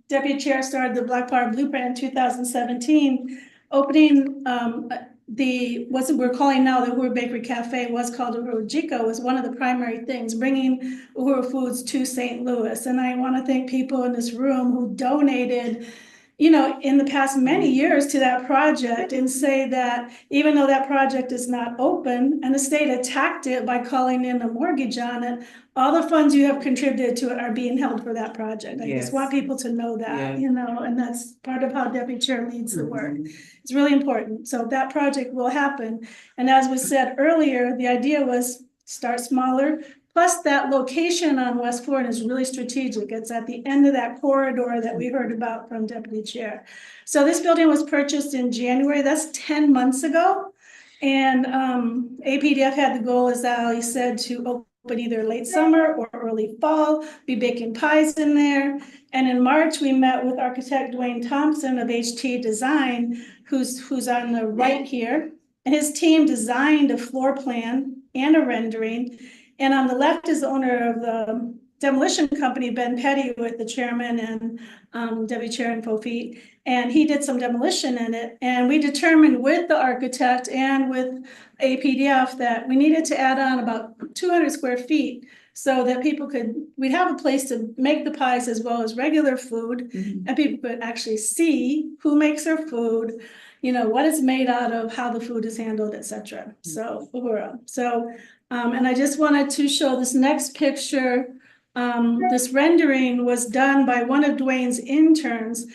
Deputy Chair started the Black Power Blueprint in 2017, opening what we're calling now the Uhuru Bakery Cafe, was called Uhuru Jiko, was one of the primary things, bringing Uhuru Foods to St. Louis. And I want to thank people in this room who donated in the past many years to that project, and say that even though that project is not open and the state attacked it by calling in a mortgage on it, all the funds you have contributed to it are being held for that project. I just want people to know that, and that's part of how Deputy Chair leads the work. It's really important. So that project will happen. And as was said earlier, the idea was start smaller. Plus, that location on West Florida is really strategic. It's at the end of that corridor that we heard about from Deputy Chair. So this building was purchased in January. That's 10 months ago. And APDF had the goal, as Ali said, to open either late summer or early fall, be baking pies in there. And in March, we met with architect Dwayne Thompson of HT Design, who's on the right here. And his team designed a floor plan and a rendering. And on the left is the owner of the demolition company, Ben Petty, with the chairman and Deputy Chair and Fofi. And he did some demolition in it. And we determined with the architect and with APDF that we needed to add on about 200 square feet so that we'd have a place to make the pies as well as regular food. And people could actually see who makes their food, what it's made out of, how the food is handled, etc. So, and I just wanted to show this next picture. This rendering was done by one of Dwayne's interns,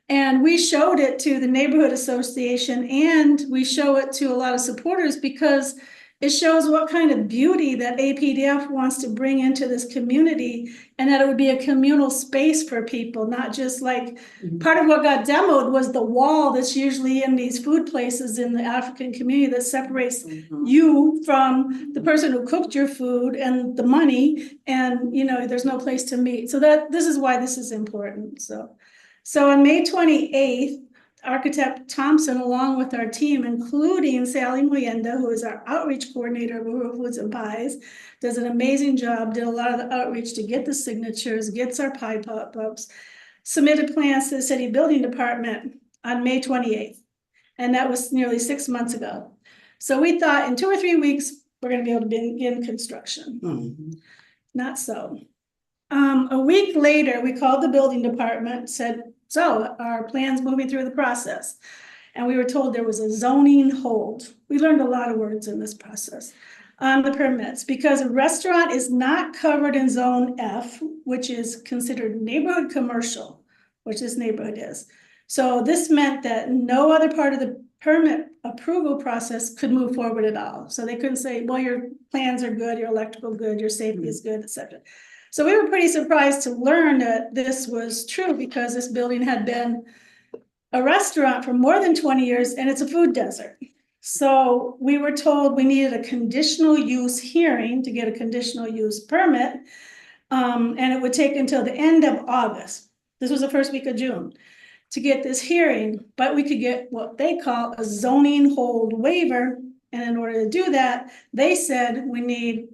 and we showed it to the neighborhood association, and we show it to a lot of supporters because it shows what kind of beauty that APDF wants to bring into this community, and that it would be a communal space for people, not just like part of what got demoed was the wall that's usually in these food places in the African community that separates you from the person who cooked your food and the money, and there's no place to meet. So this is why this is important. So on May 28th, architect Thompson, along with our team, including Sally Muyenda, who is our outreach coordinator of Uhuru Foods and Pies, does an amazing job, did a lot of the outreach to get the signatures, gets our pie pop-ups, submitted plans to the city building department on May 28th. And that was nearly 6 months ago. So we thought in 2 or 3 weeks, we're going to be able to begin construction. Not so. A week later, we called the building department, said, so our plan's moving through the process. And we were told there was a zoning hold. We learned a lot of words in this process on the permits because a restaurant is not covered in zone F, which is considered neighborhood commercial, which this neighborhood is. So this meant that no other part of the permit approval process could move forward at all. So they couldn't say, well, your plans are good, your electrical good, your safety is good, etc. So we were pretty surprised to learn that this was true because this building had been a restaurant for more than 20 years and it's a food desert. So we were told we needed a conditional use hearing to get a conditional use permit. And it would take until the end of August. This was the first week of June to get this hearing, but we could get what they call a zoning hold waiver. And in order to do that, they said we need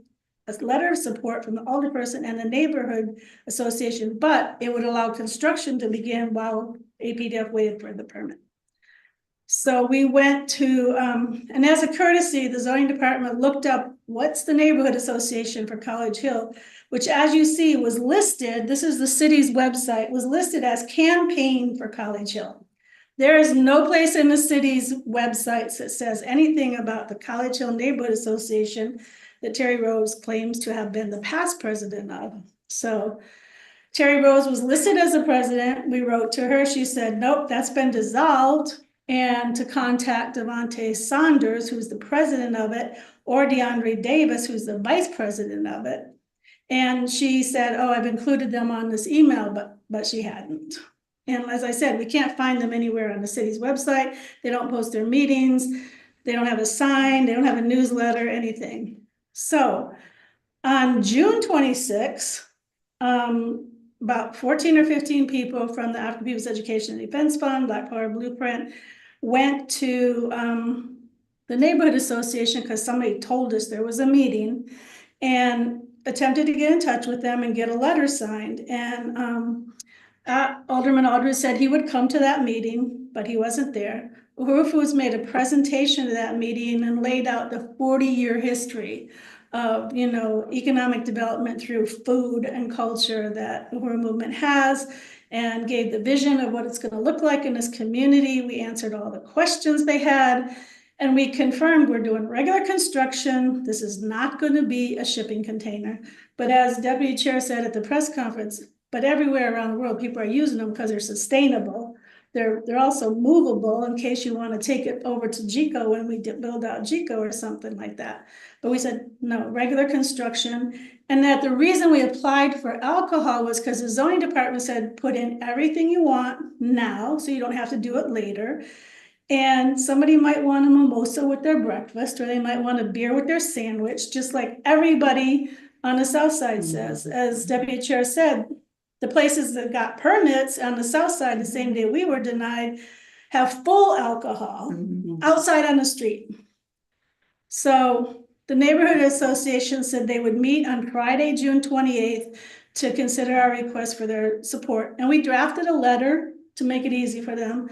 a letter of support from the alderperson and the neighborhood association, but it would allow construction to begin while APDF waited for the permit. So we went to, and as a courtesy, the zoning department looked up what's the neighborhood association for College Hill, which, as you see, was listed, this is the city's website, was listed as campaign for College Hill. There is no place in the city's websites that says anything about the College Hill Neighborhood Association that Terry Rose claims to have been the past president of. So Terry Rose was listed as the president. We wrote to her. She said, nope, that's been dissolved. And to contact Devontae Saunders, who's the president of it, or DeAndre Davis, who's the vice president of it. And she said, oh, I've included them on this email, but she hadn't. And as I said, we can't find them anywhere on the city's website. They don't post their meetings. They don't have a sign. They don't have a newsletter, anything. So on June 26th, about 14 or 15 people from the African People's Education and Defense Fund, Black Power Blueprint, went to the neighborhood association because somebody told us there was a meeting, and attempted to get in touch with them and get a letter signed. And Alderman Aldridge said he would come to that meeting, but he wasn't there. Uhuru Foods made a presentation to that meeting and laid out the 40-year history of, you know, economic development through food and culture that Uhuru movement has, and gave the vision of what it's going to look like in this community. We answered all the questions they had, and we confirmed we're doing regular construction. This is not going to be a shipping container. But as Deputy Chair said at the press conference, but everywhere around the world, people are using them because they're sustainable. They're also movable in case you want to take it over to GECO when we build out GECO or something like that. But we said, no, regular construction. And that the reason we applied for alcohol was because the zoning department said, put in everything you want now, so you don't have to do it later. And somebody might want a mimosa with their breakfast, or they might want a beer with their sandwich, just like everybody on the south side says. As Deputy Chair said, the places that got permits on the south side the same day we were denied have full alcohol outside on the street. So the neighborhood association said they would meet on Friday, June 28th to consider our request for their support. And we drafted a letter to make it easy for them.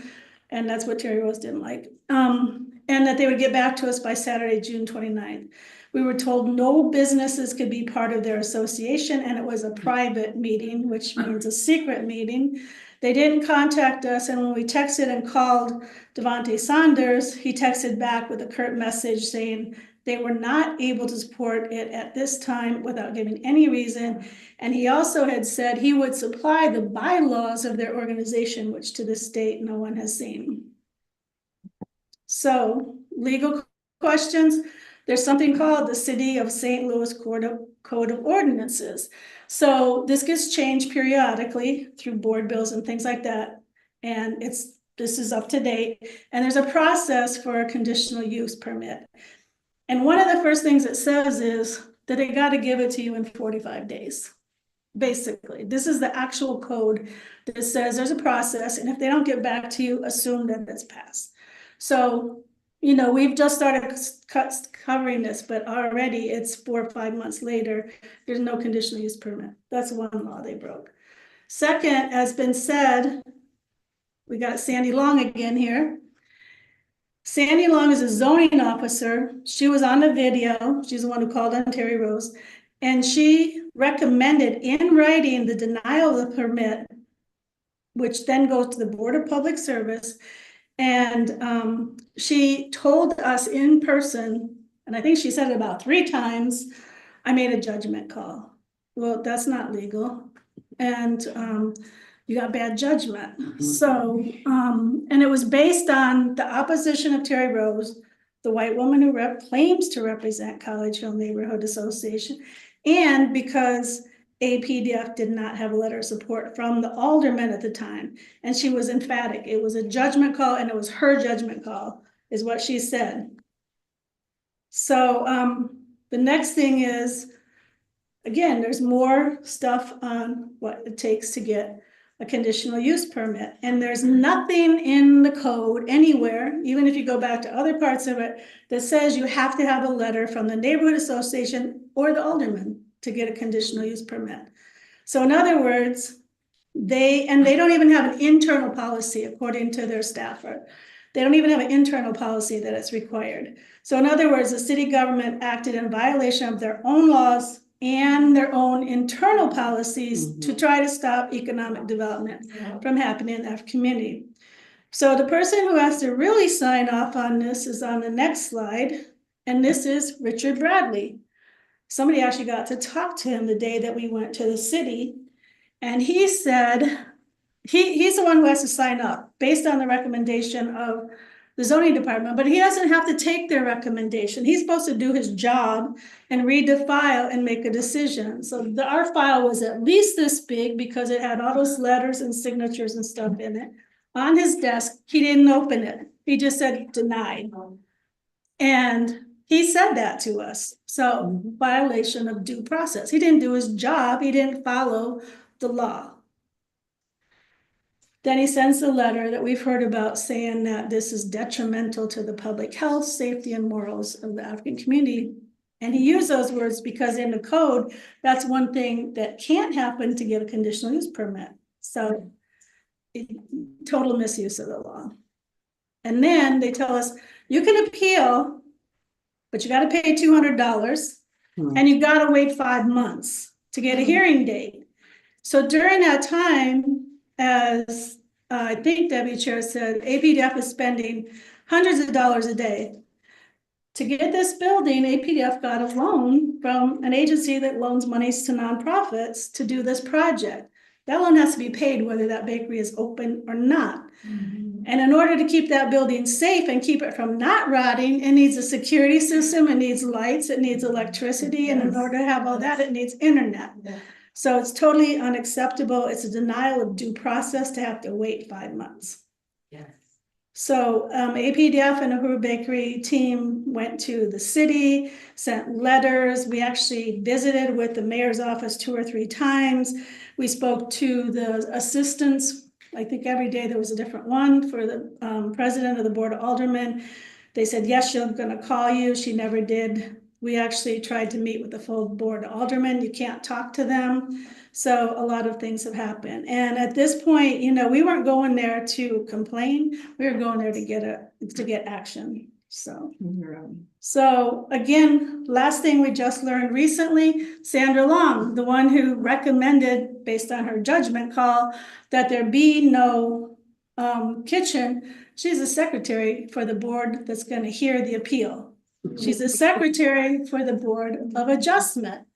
And that's what Terry Rose didn't like. And that they would get back to us by Saturday, June 29th. We were told no businesses could be part of their association, and it was a private meeting, which means a secret meeting. They didn't contact us, and when we texted and called Devontae Saunders, he texted back with a curt message saying they were not able to support it at this time without giving any reason. And he also had said he would supply the bylaws of their organization, which to this date no one has seen. So, legal questions. There's something called the City of St. Louis Code of Ordinances. So this gets changed periodically through board bills and things like that. And this is up to date. And there's a process for a conditional use permit. And one of the first things it says is that they got to give it to you in 45 days. Basically, this is the actual code that says there's a process. And if they don't get back to you, assume that it's passed. So, you know, we've just started covering this, but already it's 4 or 5 months later, there's no conditional use permit. That's one law they broke. Second, as been said, we got Sandy Long again here. Sandy Long is a zoning officer. She was on the video. She's the one who called on Terry Rose. And she recommended in writing the denial of the permit, which then goes to the Board of Public Service. And she told us in person, and I think she said it about 3 times, I made a judgment call. Well, that's not legal. And you got bad judgment. So, and it was based on the opposition of Terry Rose, the white woman who claims to represent College Hill Neighborhood Association, and because APDF did not have a letter of support from the alderman at the time. And she was emphatic. It was a judgment call, and it was her judgment call, is what she said. So the next thing is, again, there's more stuff on what it takes to get a conditional use permit. And there's nothing in the code anywhere, even if you go back to other parts of it, that says you have to have a letter from the neighborhood association or the alderman to get a conditional use permit. So in other words, they don't even have an internal policy according to their staffer. They don't even have an internal policy that it's required. So in other words, the city government acted in violation of their own laws and their own internal policies to try to stop economic development from happening in that community. So the person who has to really sign off on this is on the next slide, and this is Richard Bradley. Somebody actually got to talk to him the day that we went to the city, and he said he's the one who has to sign up based on the recommendation of the zoning department, but he doesn't have to take their recommendation. He's supposed to do his job and read the file and make a decision. So our file was at least this big because it had all those letters and signatures and stuff in it. On his desk, he didn't open it. He just said denied. And he said that to us. So violation of due process. He didn't do his job. He didn't follow the law. Then he sends a letter that we've heard about saying that this is detrimental to the public health, safety, and morals of the African community. And he used those words because in the code, that's one thing that can't happen to get a conditional use permit. So total misuse of the law. And then they tell us, you can appeal, but you got to pay $200 and you got to wait 5 months to get a hearing date. So during that time, as I think Debbie Chair said, APDF is spending hundreds of dollars a day. To get this building, APDF got a loan from an agency that loans monies to nonprofits to do this project. That loan has to be paid whether that bakery is open or not. And in order to keep that building safe and keep it from not rotting, it needs a security system, it needs lights, it needs electricity, and in order to have all that, it needs internet. So it's totally unacceptable. It's a denial of due process to have to wait 5 months. Yes. So APDF and Uhuru Bakery team went to the city, sent letters. We actually visited with the mayor's office 2 or 3 times. We spoke to the assistants. I think every day there was a different one for the president of the board of aldermen. They said, yes, she's gonna call you. She never did. We actually tried to meet with the full board of aldermen. You can't talk to them. So a lot of things have happened. And at this point, you know, we weren't going there to complain. We were going there to get action. So again, last thing we just learned recently, Sandra Long, the one who recommended, based on her judgment call, that there be no kitchen. She's a secretary for the board that's going to hear the appeal. She's a secretary for the Board of Adjustment.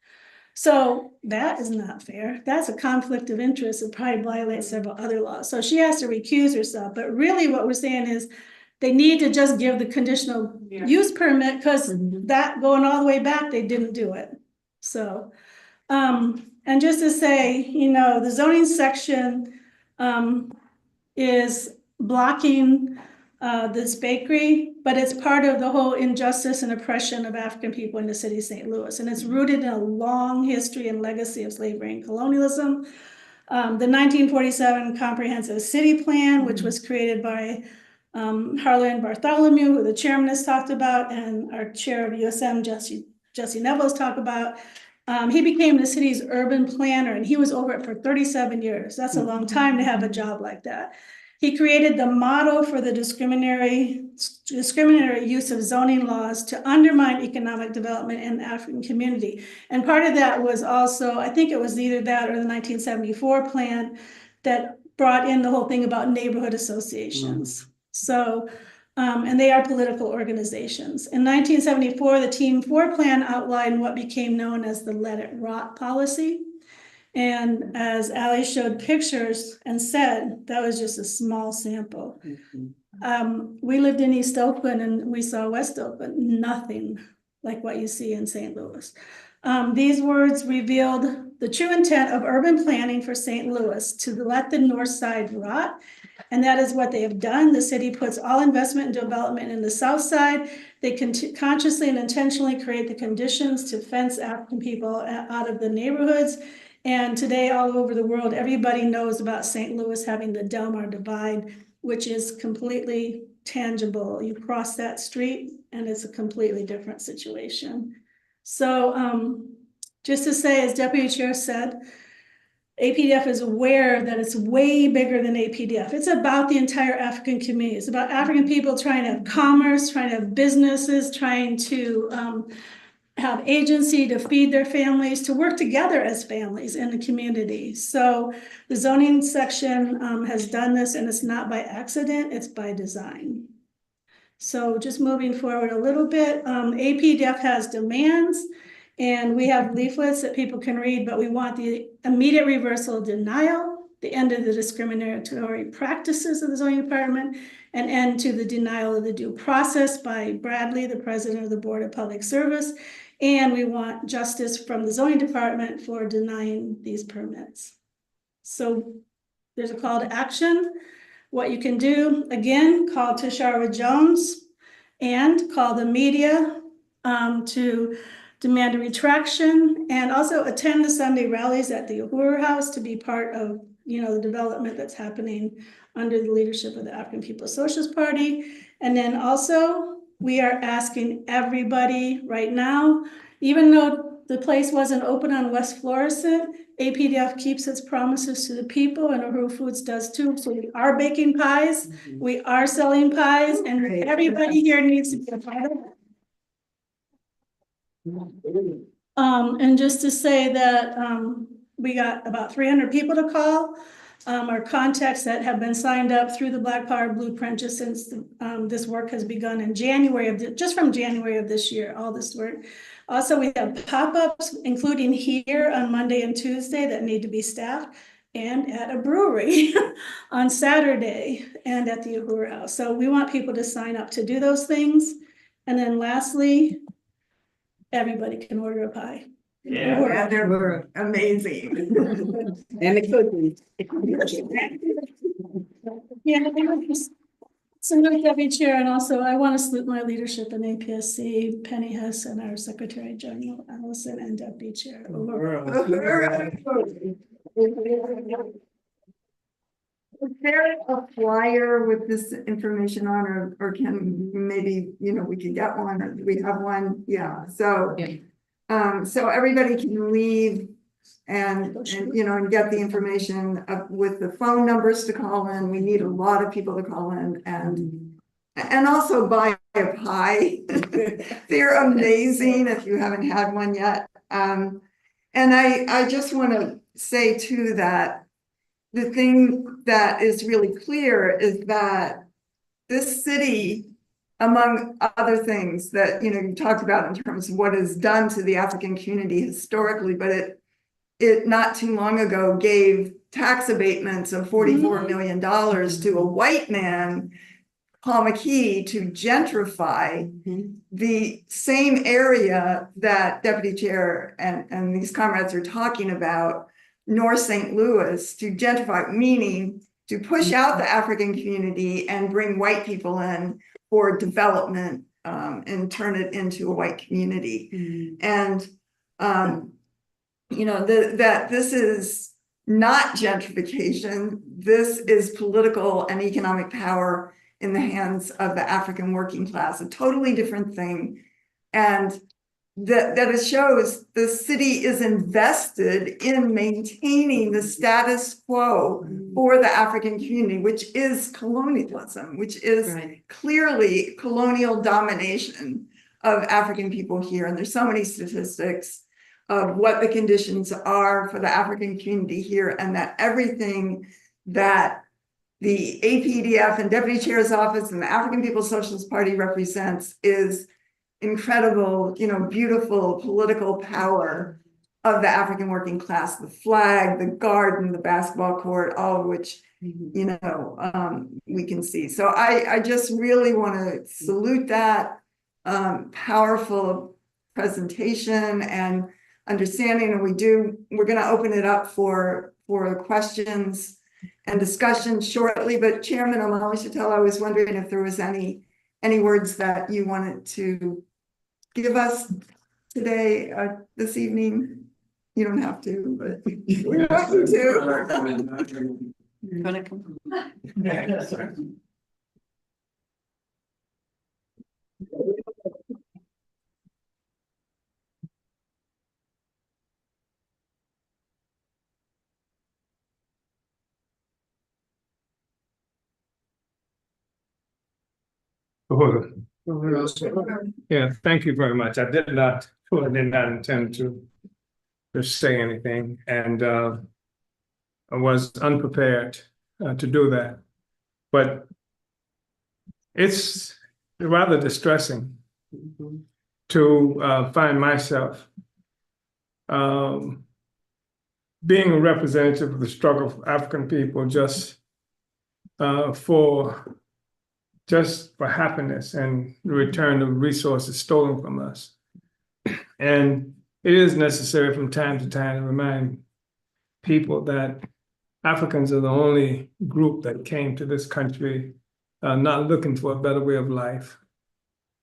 So that is not fair. That's a conflict of interest. It probably violates several other laws. So she has to recuse herself. But really what we're saying is they need to just give the conditional use permit because that going all the way back, they didn't do it. So, and just to say, you know, the zoning section is blocking this bakery, but it's part of the whole injustice and oppression of African people in the city of St. Louis. And it's rooted in a long history and legacy of slavery and colonialism. The 1947 Comprehensive City Plan, which was created by Harlan Bartholomew, who the chairman has talked about, and our chair of USM, Jesse Neville, has talked about. He became the city's urban planner, and he was over it for 37 years. That's a long time to have a job like that. He created the model for the discriminatory use of zoning laws to undermine economic development in the African community. And part of that was also, I think it was either that or the 1974 plan that brought in the whole thing about neighborhood associations. So, and they are political organizations. In 1974, the Team 4 plan outlined what became known as the Let It Rot policy. And as Ali showed pictures and said, that was just a small sample. We lived in East Oakland and we saw West Oakland, nothing like what you see in St. Louis. These words revealed the true intent of urban planning for St. Louis to let the north side rot. And that is what they have done. The city puts all investment and development in the south side. They consciously and intentionally create the conditions to fence African people out of the neighborhoods. And today, all over the world, everybody knows about St. Louis having the Del Mar Divide, which is completely tangible. You cross that street and it's a completely different situation. So just to say, as Deputy Chair said, APDF is aware that it's way bigger than APDF. It's about the entire African community. It's about African people trying to have commerce, trying to have businesses, trying to have agency to feed their families, to work together as families in the community. So the zoning section has done this, and it's not by accident, it's by design. So just moving forward a little bit, APDF has demands, and we have leaflets that people can read, but we want the immediate reversal of denial, the end of the discriminatory practices of the zoning department, an end to the denial of the due process by Bradley, the president of the Board of Public Service. And we want justice from the zoning department for denying these permits. So there's a call to action. What you can do, again, call Tisharwa Jones and call the media to demand a retraction, and also attend the Sunday rallies at the Uhuru House to be part of, the development that's happening under the leadership of the African People's Socialist Party. And then also, we are asking everybody right now, even though the place wasn't open on West Florissant, APDF keeps its promises to the people, and Uhuru Foods does too. So we are baking pies, we are selling pies, and everybody here needs to be a part of it. And just to say that we got about 300 people to call, our contacts that have been signed up through the Black Power Blueprint just since this work has begun in January just from January of this year, all this work. Also, we have pop-ups, including here on Monday and Tuesday, that need to be staffed, and at a brewery on Saturday, and at the Uhuru House. So we want people to sign up to do those things. And then lastly, everybody can order a pie. Yeah, they're amazing. And the cookies. Yeah, salute Deputy Chair, and also I want to salute my leadership in APSC, Penny Hess, and our Secretary General Allison, and Deputy Chair. Is there a flyer with this information on, or can maybe, we could get one, or do we have one? Yeah, so, so everybody can leave and get the information with the phone numbers to call in. We need a lot of people to call in, and also buy a pie. They're amazing if you haven't had one yet. And I just want to say too that the thing that is really clear is that this city, among other things that you talked about in terms of what is done to the African community historically, but it not too long ago gave tax abatements of $44 million to a white man, Paul McKee, to gentrify the same area that Deputy Chair and these comrades are talking about, North St. Louis, to gentrify, meaning to push out the African community and bring white people in for development and turn it into a white community. And that this is not gentrification. This is political and economic power in the hands of the African working class, a totally different thing. And that it shows the city is invested in maintaining the status quo for the African community, which is colonialism, which is clearly colonial domination of African people here. And there's so many statistics of what the conditions are for the African community here, and that everything that the APDF and Deputy Chair's office and the African People's Socialist Party represents is incredible, beautiful political power of the African working class, the flag, the garden, the basketball court, all of which, we can see. So I just really want to salute that powerful presentation and understanding. And we're going to open it up for questions and discussion shortly. But Chairman Omali Yeshitela, I was wondering if there was any words that you wanted to give us today, this evening. You don't have to, but we're happy to. Uhuru. Yeah, thank you very much. I did not intend to say anything, and I was unprepared to do that. But it's rather distressing to find myself being a representative of the struggle of African people just for happiness and the return of resources stolen from us. And it is necessary from time to time to remind people that Africans are the only group that came to this country not looking for a better way of life,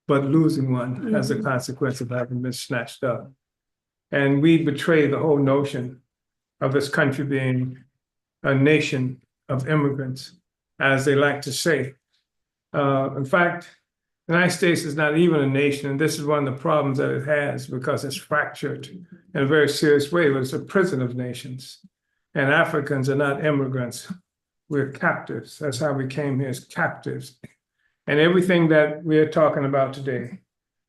but losing one as a consequence of having been snatched up. And we betray the whole notion of this country being a nation of immigrants, as they like to say. In fact, the United States is not even a nation, and this is one of the problems that it has because it's fractured in a very serious way. It's a prison of nations. And Africans are not immigrants. We're captives. That's how we came here, as captives. And everything that we're talking about today,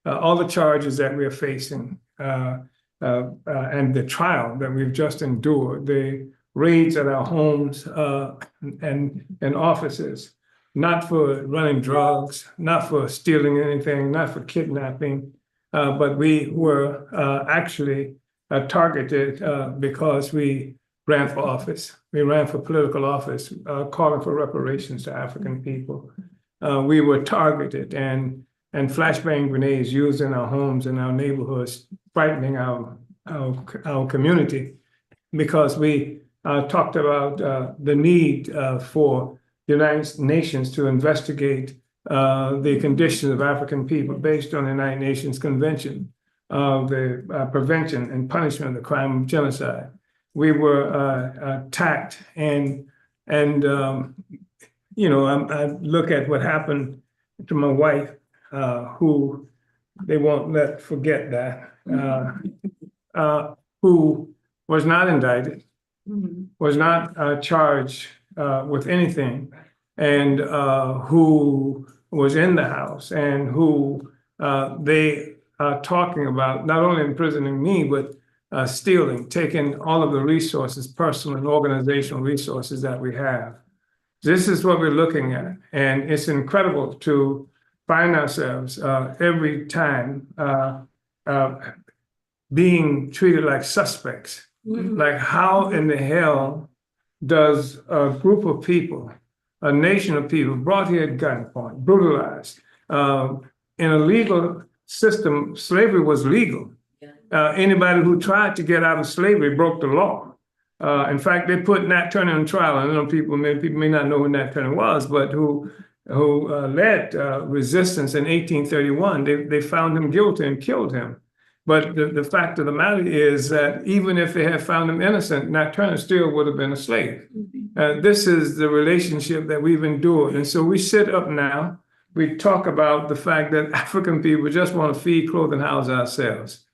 all the charges that we're facing, and the trial that we've just endured, the raids at our homes and offices, not for running drugs, not for stealing anything, not for kidnapping, but we were actually targeted because we ran for office. We ran for political office, calling for reparations to African people. We were targeted and flashbang grenades used in our homes and our neighborhoods, frightening our community, because we talked about the need for the United Nations to investigate the conditions of African people based on the United Nations Convention of the Prevention and Punishment of the Crime of Genocide. We were attacked, and you know, I look at what happened to my wife, who they won't let forget that, who was not indicted, was not charged with anything, and who was in the house, and who they are talking about not only imprisoning me, but stealing, taking all of the resources, personal and organizational resources that we have. This is what we're looking at, and it's incredible to find ourselves every time being treated like suspects. Like, how in the hell does a group of people, a nation of people, brought here at gunpoint, brutalized, in a legal system? Slavery was legal. Anybody who tried to get out of slavery broke the law. In fact, they put Nat Turner on trial. I know people may not know who Nat Turner was, but who led resistance in 1831. They found him guilty and killed him. But the fact of the matter is that even if they had found him innocent, Nat Turner still would have been a slave. This is the relationship that we've endured. And so we sit up now, we talk about the fact that African people just want to feed, clothe, and house ourselves.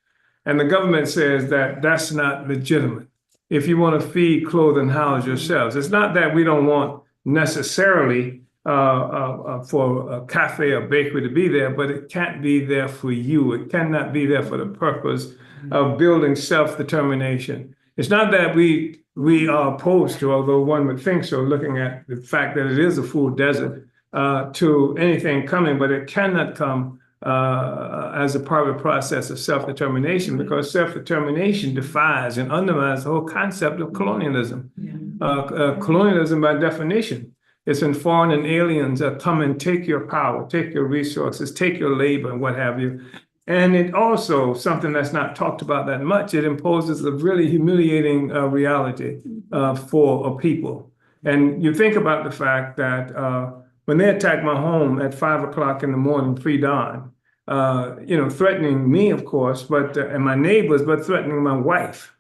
And the government says that that's not legitimate. If you want to feed, clothe, and house yourselves, it's not that we don't want necessarily for a cafe or bakery to be there, but it can't be there for you. It cannot be there for the purpose of building self-determination. It's not that we are opposed to, although one would think so, looking at the fact that it is a food desert, to anything coming, but it cannot come as a part of the process of self-determination, because self-determination defies and undermines the whole concept of colonialism. Colonialism, by definition, is when foreign and aliens come and take your power, take your resources, take your labor, and what have you. And it also, something that's not talked about that much, it imposes a really humiliating reality for a people. And you think about the fact that when they attacked my home at 5 o'clock in the morning, pre-dawn, threatening me, of course, but and my neighbors, but threatening my wife.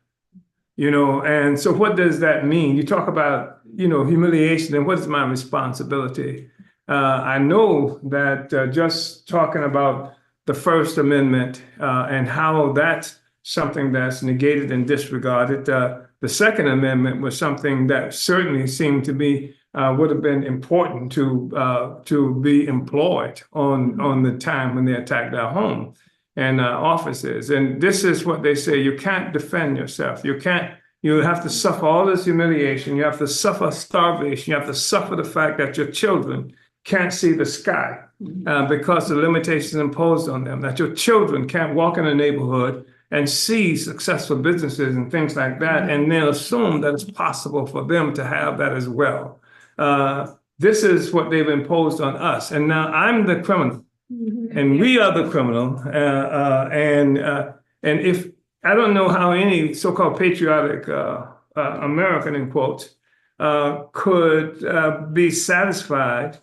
And so what does that mean? You talk about, humiliation, and what is my responsibility? I know that just talking about the First Amendment and how that's something that's negated and disregarded, the Second Amendment was something that certainly seemed to be would have been important to be employed on the time when they attacked our home and offices. And this is what they say: you can't defend yourself. You have to suffer all this humiliation. You have to suffer starvation. You have to suffer the fact that your children can't see the sky because of the limitations imposed on them, that your children can't walk in a neighborhood and see successful businesses and things like that, and then assume that it's possible for them to have that as well. This is what they've imposed on us. And now I'm the criminal, and we are the criminal. And if I don't know how any so-called patriotic American, in quotes, could be satisfied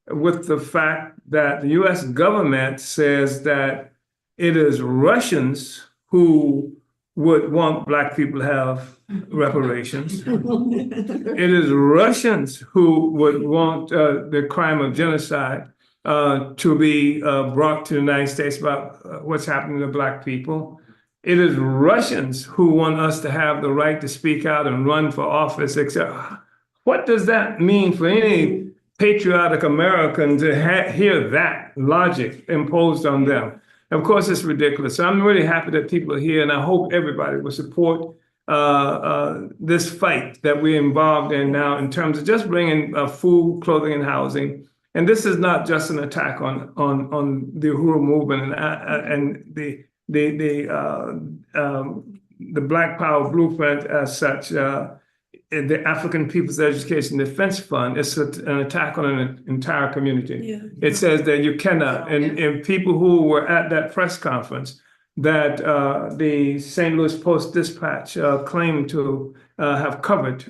with the fact that the US government says that it is Russians who would want Black people to have reparations. It is Russians who would want the crime of genocide to be brought to the United States about what's happening to Black people. It is Russians who want us to have the right to speak out and run for office, etc. What does that mean for any patriotic American to hear that logic imposed on them? Of course, it's ridiculous. So I'm really happy that people are here, and I hope everybody will support this fight that we're involved in now in terms of just bringing food, clothing, and housing. And this is not just an attack on the Uhuru movement and the Black Power blueprint as such. The African People's Education Defense Fund is an attack on an entire community. Yeah. It says that you cannot, and people who were at that press conference that the St. Louis Post-Dispatch claimed to have covered,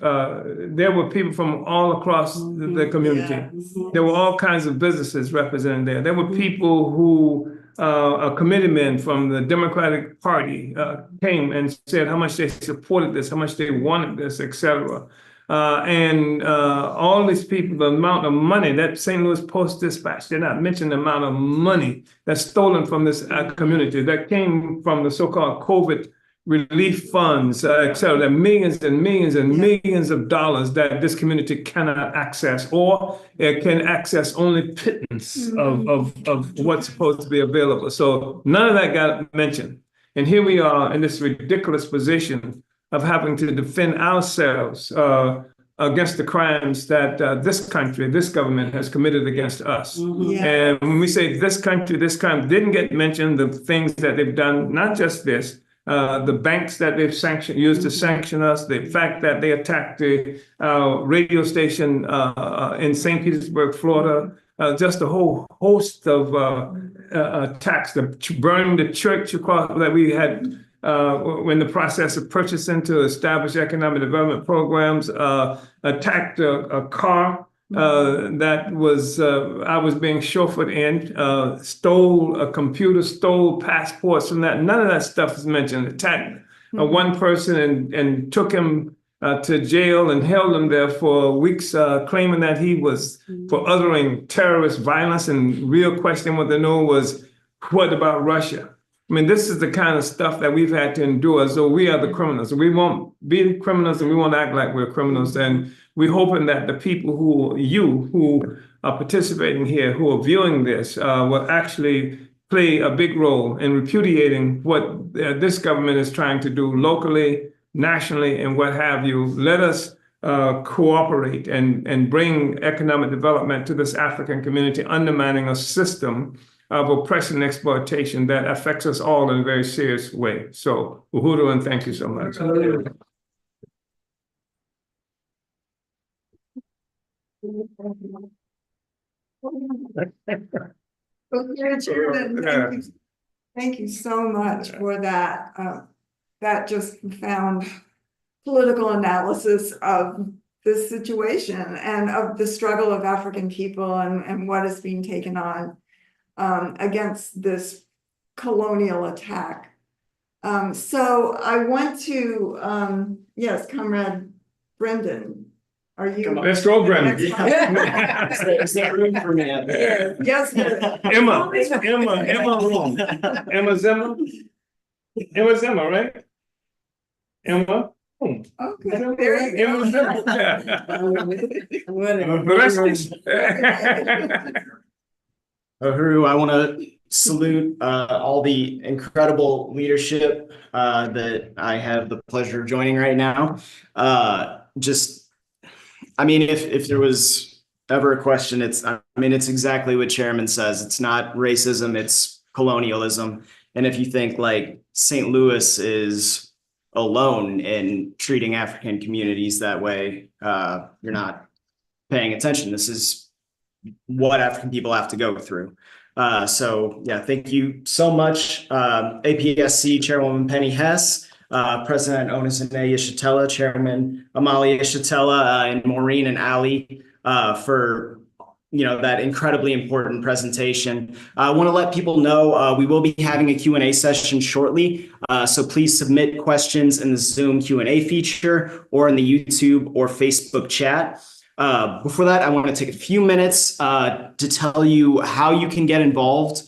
there were people from all across the community. Yeah. There were all kinds of businesses represented there. There were people who committeemen from the Democratic Party came and said how much they supported this, how much they wanted this, etc. And all these people, the amount of money that St. Louis Post-Dispatch did not mention the amount of money that's stolen from this community that came from the so-called COVID relief funds, et cetera, that millions and millions and millions of dollars that this community cannot access, or it can access only pittance of what's supposed to be available. So none of that got mentioned. And here we are in this ridiculous position of having to defend ourselves against the crimes that this country, this government has committed against us. Yeah. And when we say this country, this crime didn't get mentioned, the things that they've done, not just this, the banks that they've used to sanction us, the fact that they attacked the radio station in St. Petersburg, Florida, just a whole host of attacks, burning the church across that we had in the process of purchasing to establish economic development programs, attacked a car that was I was being chauffeured in, stole a computer, stole passports from that. None of that stuff is mentioned. Attacked one person and took him to jail and held him there for weeks, claiming that he was for uttering terrorist violence. And real question what they know was, what about Russia? I mean, this is the kind of stuff that we've had to endure. So we are the criminals. We won't be criminals, and we won't act like we're criminals. And we're hoping that the people who are participating here, who are viewing this, will actually play a big role in repudiating what this government is trying to do locally, nationally, and what have you. Let us cooperate and bring economic development to this African community, undermining a system of oppression and exploitation that affects us all in a very serious way. So, Uhuru, and thank you so much. Okay, Chairman, thank you so much for that. That just profound political analysis of this situation and of the struggle of African people and what is being taken on against this colonial attack. So I want to, yes, Comrade Brendan, are you? Let's go, Brendan. Is that room for me? Yes. Emma Zimmer, right? Emma? home. Okay, there you Uhuru, I want to salute all the incredible leadership that I have the pleasure of joining right now. I mean, if there was ever a question, it's exactly what Chairman says. It's not racism, it's colonialism. And if you think like St. Louis is alone in treating African communities that way, you're not paying attention. This is what African people have to go through. So yeah, thank you so much, APSC Chairwoman Penny Hess, President Omali Yeshitela, Chairman Omali Yeshitela, and Maureen and Ali for that incredibly important presentation. I want to let people know we will be having a Q&A session shortly. So please submit questions in the Zoom Q&A feature or in the YouTube or Facebook chat. Before that, I want to take a few minutes to tell you how you can get involved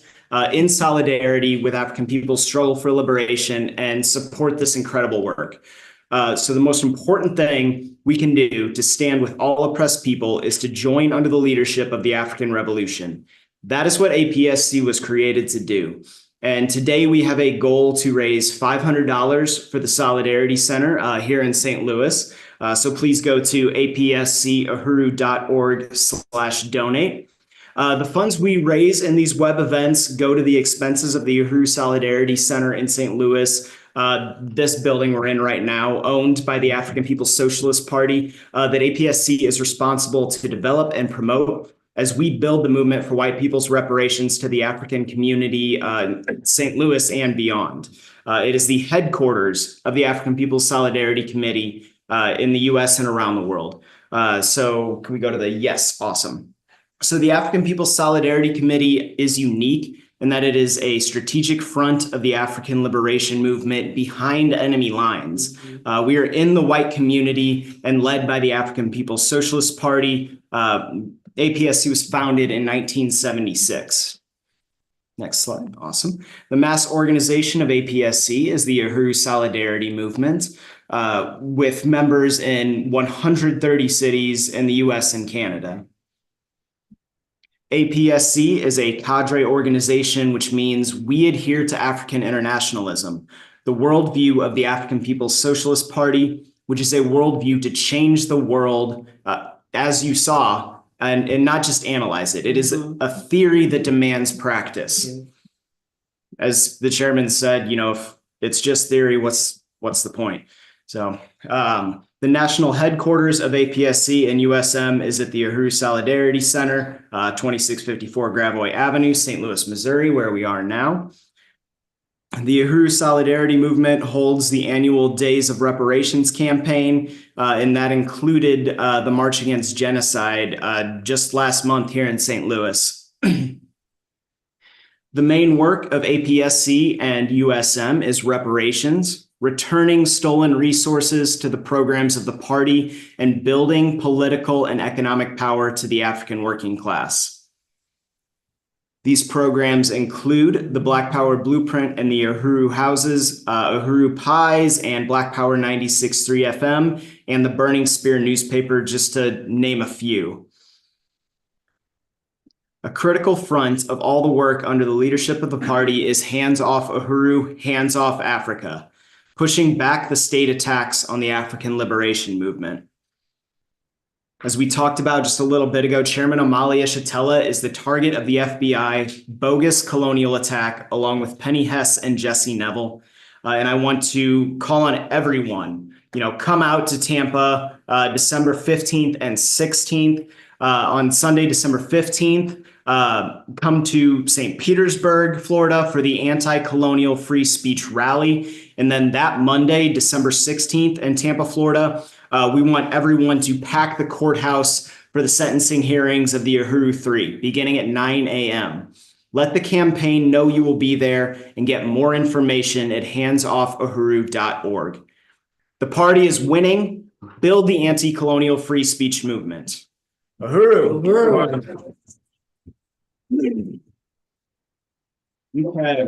in solidarity with African people's struggle for liberation and support this incredible work. So the most important thing we can do to stand with all oppressed people is to join under the leadership of the African Revolution. That is what APSC was created to do. And today we have a goal to raise $500 for the Solidarity Center here in St. Louis. So please go to apscuhuru.org/donate. The funds we raise in these web events go to the expenses of the Uhuru Solidarity Center in St. Louis. This building we're in right now, owned by the African People's Socialist Party, that APSC is responsible to develop and promote as we build the movement for white people's reparations to the African community, St. Louis and beyond. It is the headquarters of the African People's Solidarity Committee in the US and around the world. So can we go to the yes, awesome. So the African People's Solidarity Committee is unique in that it is a strategic front of the African liberation movement behind enemy lines. We are in the white community and led by the African People's Socialist Party. APSC was founded in 1976. Next slide, awesome. The mass organization of APSC is the Uhuru Solidarity Movement, with members in 130 cities in the US and Canada. APSC is a cadre organization, which means we adhere to African internationalism, the worldview of the African People's Socialist Party, which is a worldview to change the world, as you saw, and not just analyze it. It is a theory that demands practice. As the chairman said, if it's just theory, what's the point? So the national headquarters of APSC and USM is at the Uhuru Solidarity Center, 2654 Gravois Avenue, St. Louis, Missouri, where we are now. The Uhuru Solidarity Movement holds the annual Days of Reparations campaign, and that included the March Against Genocide just last month here in St. Louis. The main work of APSC and USM is reparations, returning stolen resources to the programs of the party, and building political and economic power to the African working class. These programs include the Black Power Blueprint and the Uhuru Houses, Uhuru Pies, and Black Power 96.3 FM, and the Burning Spear newspaper, just to name a few. A critical front of all the work under the leadership of the party is Hands Off Uhuru, Hands Off Africa, pushing back the state attacks on the African liberation movement. As we talked about just a little bit ago, Chairman Omali Yeshitela is the target of the FBI bogus colonial attack, along with Penny Hess and Jesse Neville. And I want to call on everyone, come out to Tampa December 15th and 16th. On Sunday, December 15th, come to St. Petersburg, Florida for the anti-colonial free speech rally. And then that Monday, December 16th in Tampa, Florida, we want everyone to pack the courthouse for the sentencing hearings of the Uhuru 3, beginning at 9 a.m. Let the campaign know you will be there and get more information at handsoffuhuru.org. The party is winning. Build the anti-colonial free speech movement. Uhuru. Uhuru. Okay.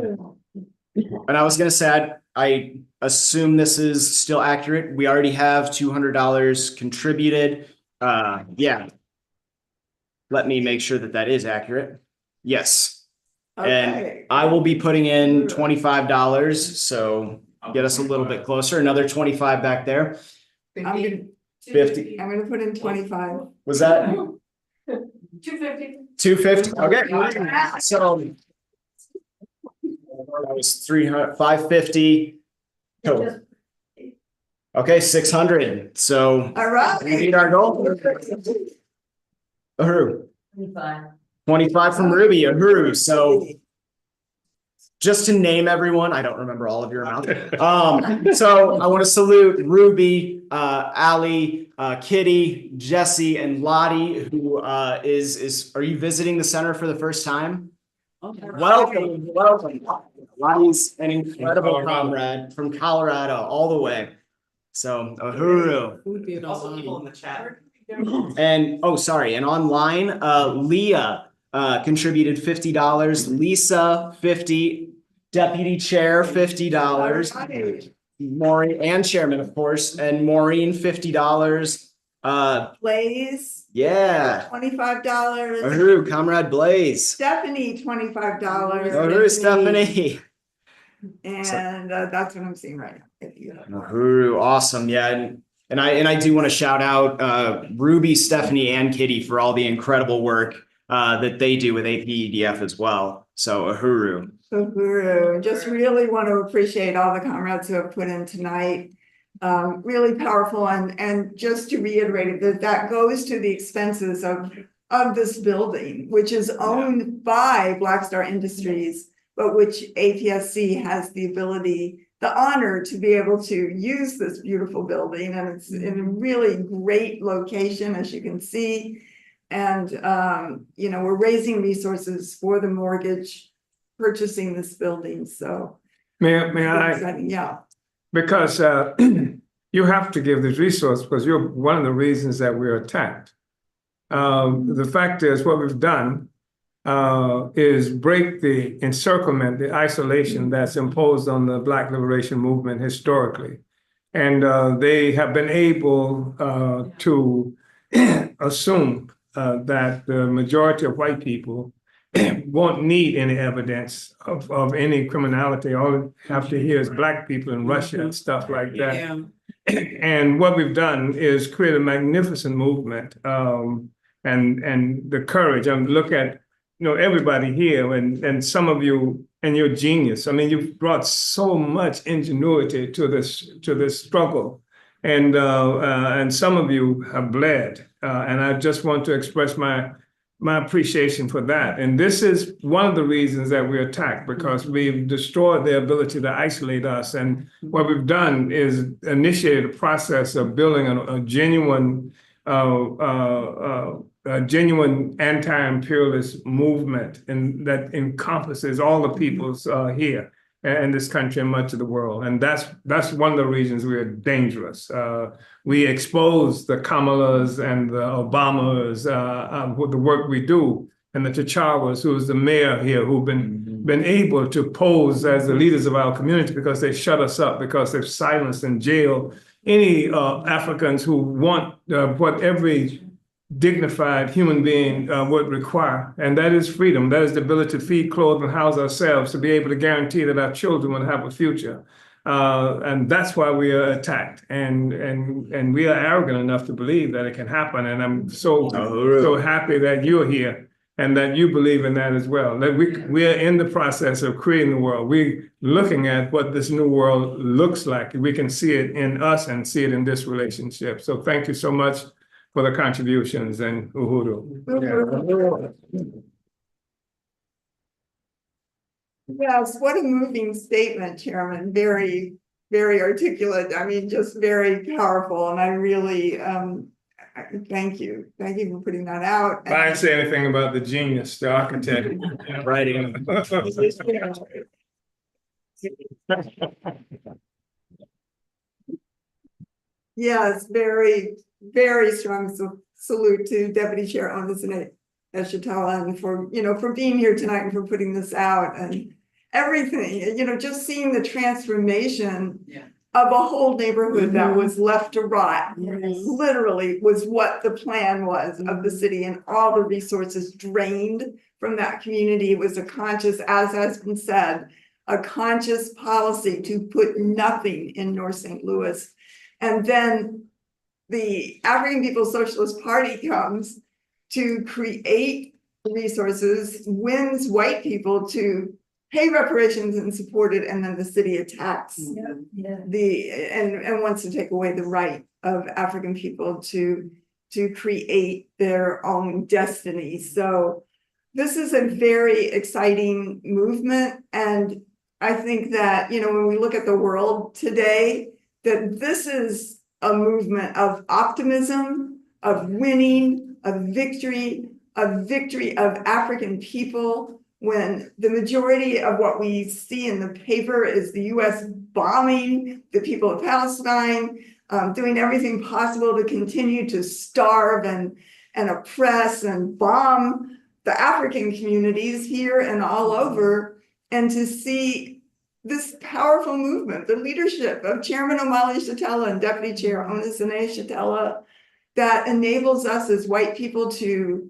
And I was going to say, I assume this is still accurate. We already have $200 contributed. Yeah. Let me make sure that that is accurate. Yes. And Okay. I will be putting in $25, so get us a little bit closer. Another 25 back there. I'm gonna, 50. I'm gonna put in 25. Was that 250. 250? Okay. So that was 300, 550. Total. Okay, 600. So All right. we meet our goal. Uhuru. 25 from Ruby, Uhuru. So just to name everyone, I don't remember all of your amount. So I want to salute Ruby, Ali, Kitty, Jesse, and Lottie, who are you visiting the center for the first time? Welcome, welcome. Lottie's an incredible comrade from Colorado all the way. So Uhuru. Also people in the chat. And oh, sorry, and online, Leah contributed $50, Lisa 50, Deputy Chair $50, Maureen and Chairman, of course, and Maureen $50. Blaze. Yeah. $25. Uhuru, Comrade Blaze. Stephanie, $25. Uhuru, Stephanie. And that's what I'm seeing right now. Uhuru, awesome. Yeah. And I do want to shout out Ruby, Stephanie, and Kitty for all the incredible work that they do with APEDF as well. So Uhuru. Uhuru, just really want to appreciate all the comrades who have put in tonight. Really powerful, and just to reiterate it, that goes to the expenses of this building, which is owned by Black Star Industries, but which APSC has the ability, the honor to be able to use this beautiful building, and it's in a really great location, as you can see. And you know, we're raising resources for the mortgage, purchasing this building. So May I? exciting. Yeah. Because you have to give this resource because you're one of the reasons that we're attacked. The fact is, what we've done is break the encirclement, the isolation that's imposed on the Black liberation movement historically. And they have been able to assume that the majority of white people won't need any evidence of any criminality. All you have to hear is Black people in Russia and stuff like that. Yeah. And what we've done is create a magnificent movement and the courage. Look at everybody here and some of you and your genius. I mean, you've brought so much ingenuity to this struggle, and some of you have bled. And I just want to express my appreciation for that. And this is one of the reasons that we're attacked, because we've destroyed their ability to isolate us. And what we've done is initiate a process of building a genuine anti-imperialist movement, and that encompasses all the peoples here in this country and much of the world. And that's one of the reasons we are dangerous. We expose the Kamalas and the Obamas with the work we do, and the T'Chawas, who is the mayor here, who've been able to pose as the leaders of our community because they shut us up, because they've silenced and jailed any Africans who want what every dignified human being would require, and that is freedom. That is the ability to feed, clothe, and house ourselves, to be able to guarantee that our children will have a future. And that's why we are attacked, and we are arrogant enough to believe that it can happen. And I'm so happy that you're here and that you believe in that as well. That we are in the process of creating the world. We're looking at what this new world looks like. We can see it in us and see it in this relationship. So thank you so much for the contributions, and Uhuru. Yes, what a moving statement, Chairman. Very, very articulate. I mean, just very powerful. And I really thank you. Thank you for putting that out. I didn't say anything about the genius, the architect. Writing. Yes, very, very strong salute to Deputy Chair Omali Yeshitela, and for being here tonight and for putting this out. everything, just seeing the transformation Yeah. of a whole neighborhood that Mhm. was left to rot. Yes. Literally was what the plan was of the city, and all the resources drained from that community. It was a conscious, as has been said, a conscious policy to put nothing in North St. Louis. And then the African People's Socialist Party comes to create resources, wins white people to pay reparations and support it, and then the city attacks and wants to take away the right of African people to create their own destiny. So this is a very exciting movement, and I think that, when we look at the world today, that this is a movement of optimism, of winning, of victory of African people, when the majority of what we see in the paper is the US bombing the people of Palestine, doing everything possible to continue to starve and oppress and bomb the African communities here and all over, and to see this powerful movement, the leadership of Chairman Omali Yeshitela and Deputy Chair Onasene Yeshitela, that enables us as white people to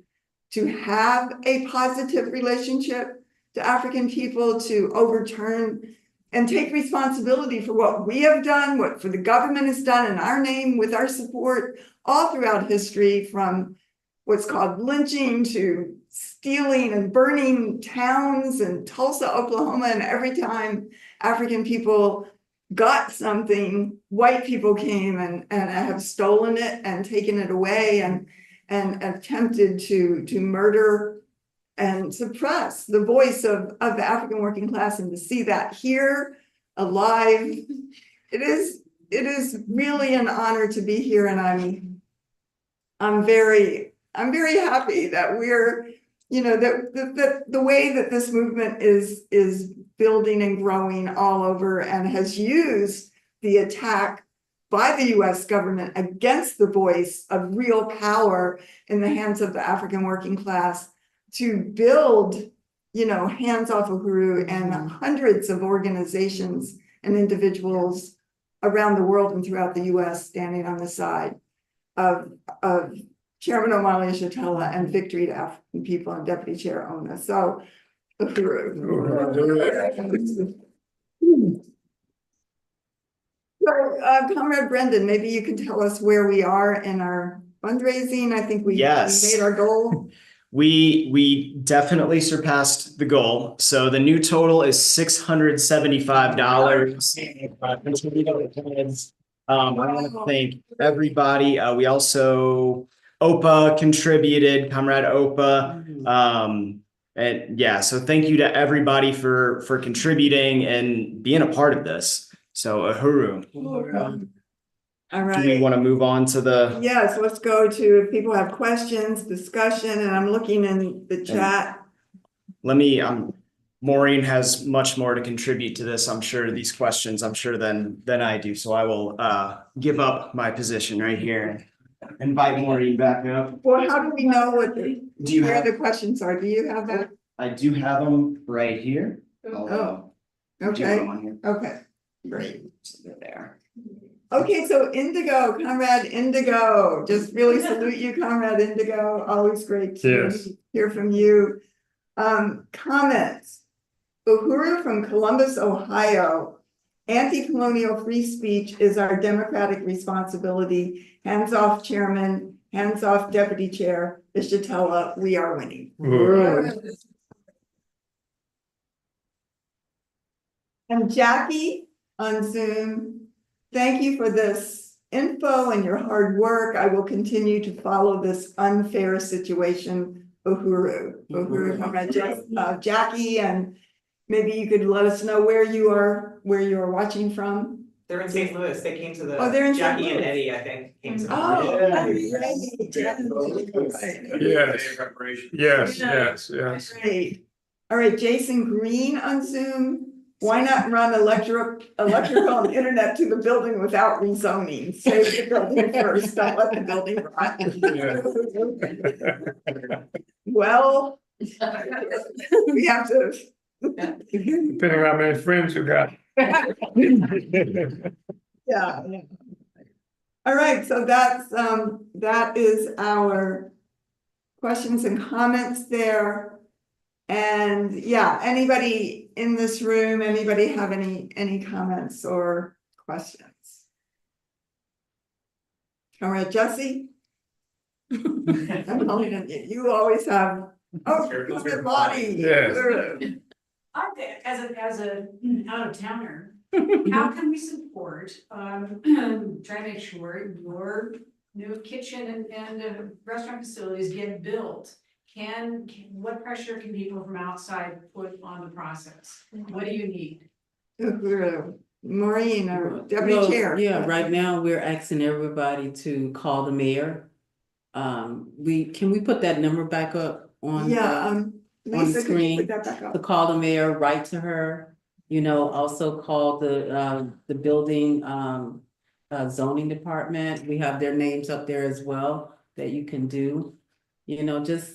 have a positive relationship to African people, to overturn and take responsibility for what we have done, what for the government has done in our name with our support all throughout history, from what's called lynching to stealing and burning towns in Tulsa, Oklahoma. And every time African people got something, white people came and have stolen it and taken it away and attempted to murder and suppress the voice of the African working class. And to see that here alive, it is really an honor to be here. And I'm very happy that we're, that the way that this movement is building and growing all over, and has used the attack by the US government against the voice of real power in the hands of the African working class to build, Hands Off Uhuru and hundreds of organizations and individuals around the world and throughout the US standing on the side of Chairman Omali Yeshitela and victory to African people and Deputy Chair Ona. So, Comrade Brendan, maybe you can tell us where we are in our fundraising. I think we made our goal. We definitely surpassed the goal. So the new total is $675. I want to thank everybody. We also, OPA contributed, Comrade OPA. And yeah, so thank you to everybody for contributing and being a part of this. So Uhuru. All right. Do we want to move on to the? Yes, let's go to, if people have questions, discussion, and I'm looking in the chat. Maureen has much more to contribute to this, I'm sure, these questions, than I do. So I will give up my position right here. Invite Maureen back up. Well, how do we know where the questions are? Do you have that? I do have them right here. Oh, okay. Okay, great. There. Okay, so Indigo, Comrade Indigo, just really salute you, Comrade Indigo. Always great to hear from you. Comments. Uhuru from Columbus, Ohio. Anti-colonial free speech is our democratic responsibility. Hands off, Chairman. Hands off, Deputy Chair. Yeshitela, we are winning. And Jackie on Zoom. Thank you for this info and your hard work. I will continue to follow this unfair situation, Uhuru. Jackie, and maybe you could let us know where you are watching from. They're in St. Louis. They came to the they're in Jackie St. and Louis. Eddie, I think, came to the Yes. Great. All right, Jason Green on Zoom. Why not run electrical and internet to the building without rezoning? Save the building first, don't let the building rot. Well, we have to Depending on how many friends you got. Yeah. All right, so that is our questions and comments there. And yeah, anybody in this room, anybody have any comments or questions? All right, Jesse? You always have, oh, good body. Yes. I think as a out of towner, how can we support, try to make sure your new kitchen and restaurant facilities get built? What pressure can people from outside put on the process? What do you need? Maureen or Deputy Well, Chair? yeah, right now we're asking everybody to call the mayor. Can we put that number back up on? Yeah, Lisa, could you screen, put that back To up? call the mayor, write to her, also call the building, zoning department. We have their names up there as well that you can do. Just,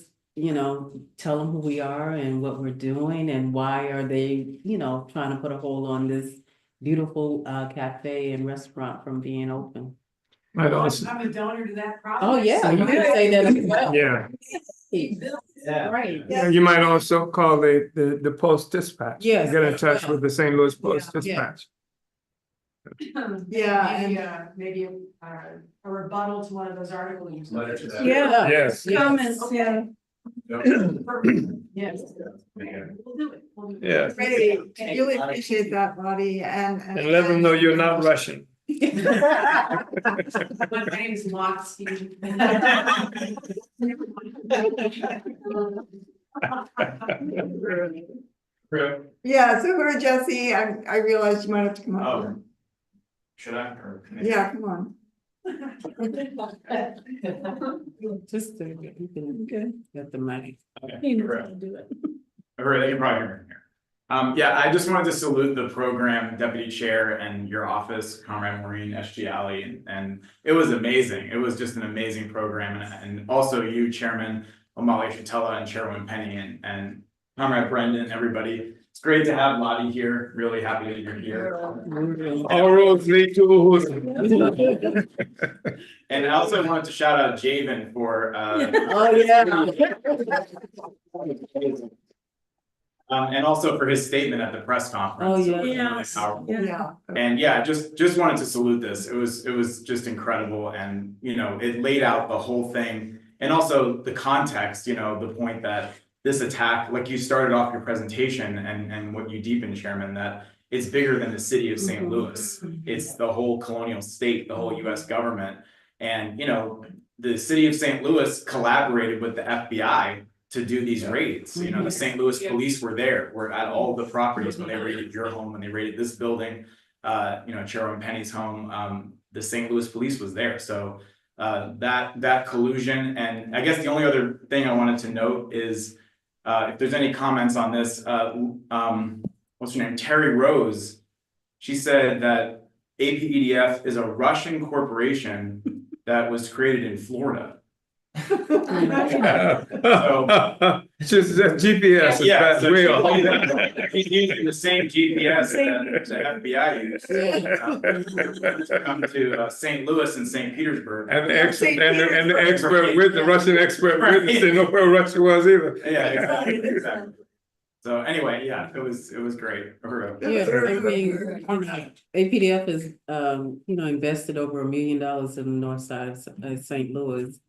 tell them who we are and what we're doing and why are they, trying to put a hold on this beautiful, cafe and restaurant from being open. Might also, I'm a donor to that project. Oh, yeah, you can say that as well. yeah, Right. Yeah. you might also call the Post Dispatch. Yes. Get in touch with the St. Louis Post Yeah. Dispatch. Yeah, Maybe a rebuttal to one of those articles. Yeah, Yes. comments, yeah. Yes. We'll do it. We'll do it. Yeah. Great, really appreciate that, Lottie, and. And let them know you're not Russian. My name's Lotsky. Yeah, so who are Jesse? I realized you might have to come up here. Should I? Or can I? Yeah, come on. Just to get, you can get the money. He knows how to do it. Or they can probably hear me here. Yeah, I just wanted to salute the program deputy chair and your office, Comrade Maureen Yeshitela, and it was amazing. It was just an amazing program, and also you, Chairman Omali Yeshitela, and Chairwoman Penny, and Comrade Brendan, everybody. It's great to have Lottie here. Really happy that you're here. All roads lead to Uhuru. And I also wanted to shout out Javen for Oh, yeah. and also for his statement at the press conference. Oh, yeah. It was really Yes. powerful. Yeah. And yeah, just wanted to salute this. It was just incredible, and it laid out the whole thing, and also the context. The point that this attack, like you started off your presentation, and what you deepened, Chairman, that it's bigger than the city of St. Louis. It's the whole colonial state, the whole U.S. government, and the city of St. Louis collaborated with the FBI to do these raids. The St. Louis police were there. We're at all the properties when they raided your home, when they raided this building, Chairwoman Penny's home. The St. Louis police was there. So that collusion, and I guess the only other thing I wanted to note is if there's any comments on this, what's her name? Terry Rose. She said that APEDF is a Russian corporation that was created in Florida. Just that GPS is Yeah, that so real. he's using the same GPS that the FBI used to come to St. Louis and St. Petersburg. And the expert with the Russian expert witness didn't know where Russia was either. Yeah, exactly. So anyway, yeah, it was great. Yeah, I mean, APDF is, invested over $1 million in the north side of St. Louis.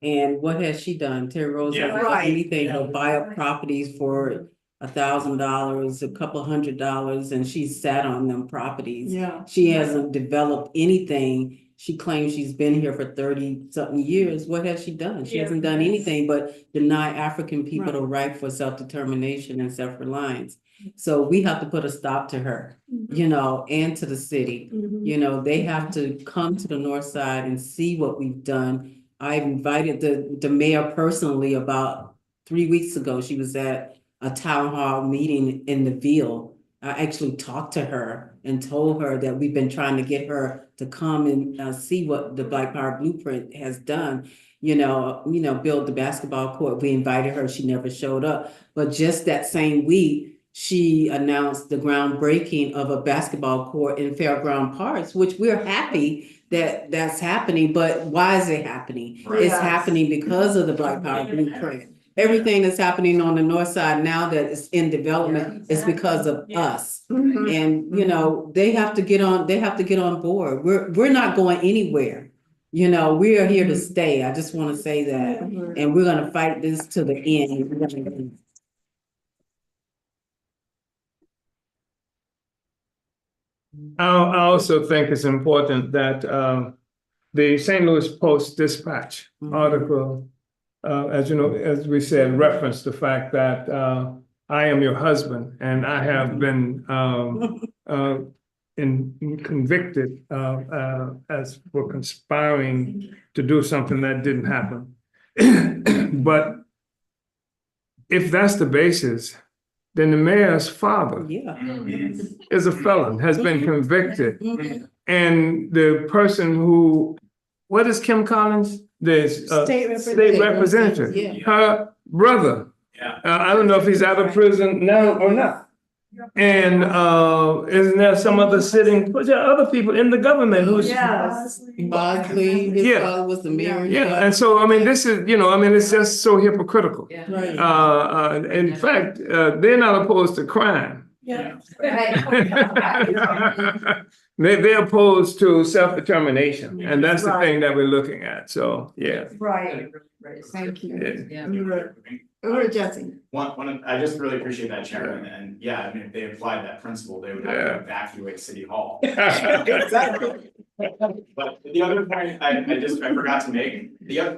And what has she done? Terry Rose Yeah. hasn't done Right. anything, to buy up properties for $1,000, a couple $100, and she's sat on them properties. Yeah. She hasn't developed anything. She claims she's been here for 30-something years. What has she done? She hasn't done anything but deny African people the right for self-determination and self-reliance. So we have to put a stop to her, and to the city. They have to come to the north side and see what we've done. I invited the mayor personally about 3 weeks ago. She was at a town hall meeting in the Ville. I actually talked to her and told her that we've been trying to get her to come and see what the Black Power Blueprint has done. Build the basketball court. We invited her. She never showed up. But just that same week, she announced the groundbreaking of a basketball court in Fairground Parks, which we're happy that that's happening, but why is it happening? Right. It's Yes. happening because of the Black Power Blueprint. Everything that's happening on the north side now that is in development is because of us. Mhm. And, you know, they have to get on board. We're not going anywhere. You know, we are here to stay. I just want to say that. And we're gonna fight this to the end. We're gonna- I also think it's important that the St. Louis Post-Dispatch article, as you know, as we said, referenced the fact that I am your husband and I have been convicted as for conspiring to do something that didn't happen. But if that's the basis, then the mayor's father Yeah. is a felon, has been convicted. Mhm. And the person who, what is Kim Collins? The state representative, Yeah. her brother. Yeah. I don't know if he's out of prison now or not. And isn't there some other sitting, but there are other people in the government who's. Yes. Bosley, his Yeah. father was the mayor. Yeah, and so, I mean, this is, you know, I mean, it's just so hypocritical. Right. In fact, they're not opposed to crime. Yeah. They're opposed to self-determination, and that's the thing that we're looking at, so, yeah. Right. Thank you. Yeah. Uhuru, Jesse. I just really appreciate that, Chairman, and yeah, I mean, if they applied that principle, they would have to evacuate City Hall. Exactly. But the other point I forgot to make,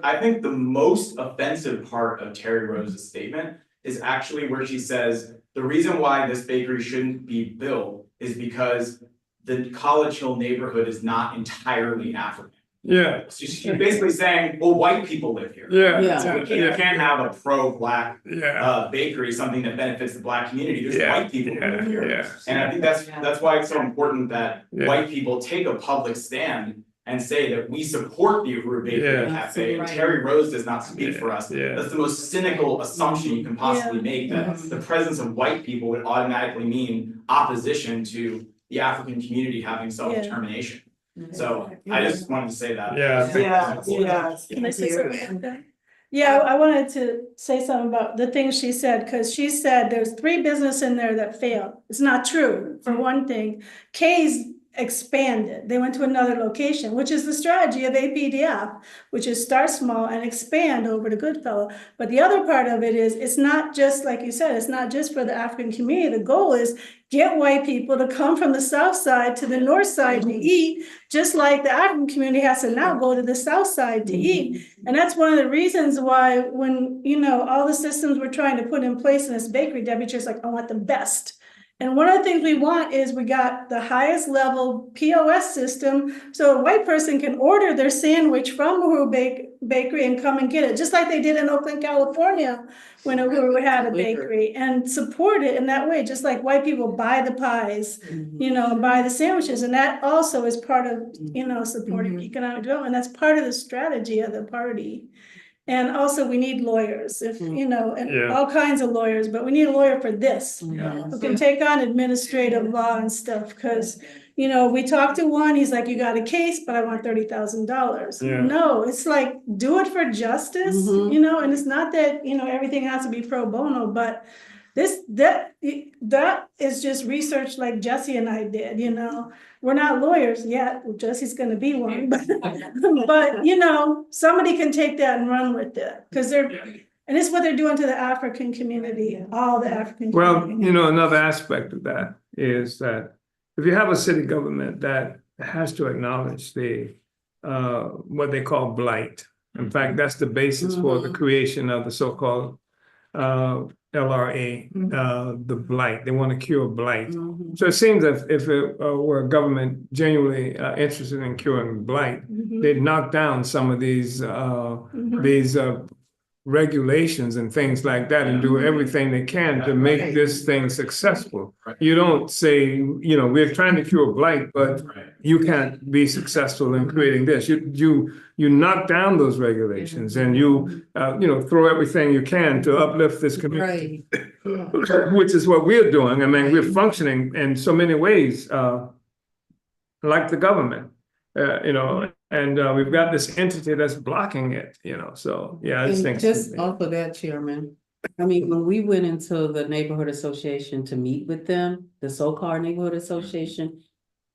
I think the most offensive part of Terry Rose's statement is actually where she says, the reason why this bakery shouldn't be built is because the College Hill neighborhood is not entirely African. Yeah. So she's basically saying, well, white people live here. Yeah. So we can't have a pro-black Yeah. bakery, something that benefits the black community. There's Yeah. white people who live here. Yeah. And I think that's why it's so important that Yeah. white people take a public stand and say that we support the Uhuru Bakery and Yeah. Cafe. And Right. Terry Rose does not speak for us. Yeah. That's the most cynical assumption you can possibly make, that the presence of white people would automatically mean opposition to the African community having self-determination. So I just wanted to say that. Yeah. Yes. Can I say something about that? Yeah, I wanted to say something about the things she said, because she said there's 3 businesses in there that failed. It's not true, for one thing. K's expanded. They went to another location, which is the strategy of APDF, which is start small and expand over to Goodfellow. But the other part of it is, it's not just, like you said, it's not just for the African community. The goal is get white people to come from the south side to the north side to eat, just like the African community has to now go to the south side to eat. And that's one of the reasons why when, you know, all the systems we're trying to put in place in this bakery, Debbie's just like, I want the best. And one of the things we want is we got the highest level POS system, so a white person can order their sandwich from Uhuru Bakery and come and get it, just like they did in Oakland, California, when Uhuru had a bakery, and support it in that way, just like white people buy the pies, you know, buy the sandwiches. And that also is part of, you know, supporting economic development. That's part of the strategy of the party. And also we need lawyers, if, you know, and all kinds of lawyers, but we need a lawyer for this. Who can take on administrative law and stuff, because, you know, we talked to one, he's like, you got a case, but I want $30,000. Yeah. No, it's like, do it for justice, you know, and it's not that, you know, everything has to be pro bono, but that is just research like Jesse and I did, you know. We're not lawyers yet. Jesse's gonna be one, but you know, somebody can take that and run with it, because and it's what they're doing to the African community, all the African Well, community. you know, another aspect of that is that if you have a city government that has to acknowledge the what they call blight. In fact, that's the basis for the creation of the so-called LRA, the blight. They want to cure blight. So it seems that if it were a government genuinely interested in curing blight, they'd knock down some of these regulations and things like that and do everything they can to make this thing successful. You don't say, you know, we're trying to cure blight, but you can't be successful in creating this. You knock down those regulations and you know, throw everything you can to uplift this community, which is what we're doing. I mean, we're functioning in so many ways, like the government, you know, and we've got this entity that's blocking it, you know, so, yeah, I just think. And just off of that, Chairman, I mean, when we went into the neighborhood association to meet with them, the so-called neighborhood association,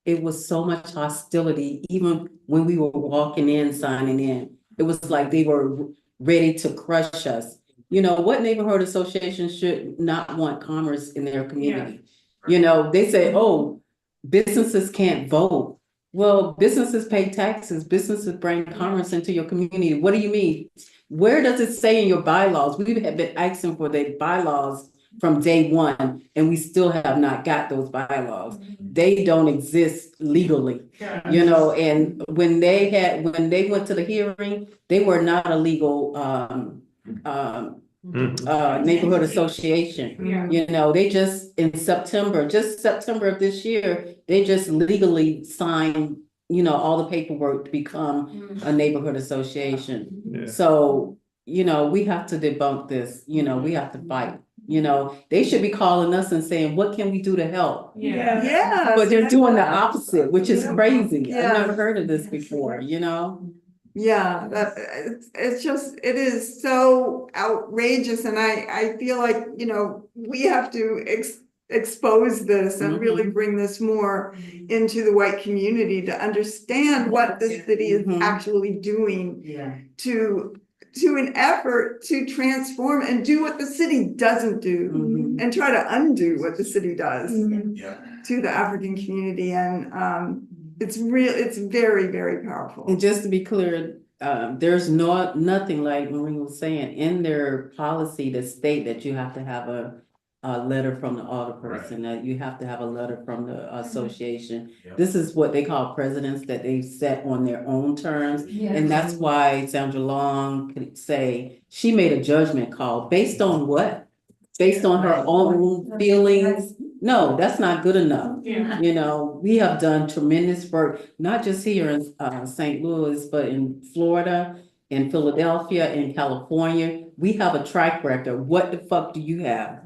it was so much hostility, even when we were walking in, signing in. It was like they were ready to crush us. You know, what neighborhood association should not want commerce in their community? You know, they say, oh, businesses can't vote. Well, businesses pay taxes, businesses bring commerce into your community. What do you mean? Where does it say in your bylaws? We have been asking for the bylaws from day one, and we still have not got those bylaws. They don't exist legally, you know, and when they went to the hearing, they were not a legal neighborhood association. You know, they just in September of this year, they just legally signed, you know, all the paperwork to become a neighborhood association. Yeah. So, you know, we have to debunk this, you know, we have to fight. You know, they should be calling us and saying, what can we do to help? Yeah. But they're doing the opposite, which is crazy. Yeah. I've never heard of this before, you know? Yeah, it's just, it is so outrageous, and I feel like, you know, we have to expose this and really bring this more into the white community to understand what the city is actually doing Yeah. to an effort to transform and do what the city doesn't do and try to undo what the city does to the African community. And it's very, very powerful. And just to be clear, there's nothing like Maureen was saying in their policy that state that you have to have a letter from the alderperson, that you have to have a letter from the association. This is what they call precedents that they set on their own terms. And that's why Sandra Long could say she made a judgment call based on what? Based on her own feelings? No, that's not good enough. You know, we have done tremendous work, not just here in St. Louis, but in Florida, in Philadelphia, in California. We have a track record. What the fuck do you have?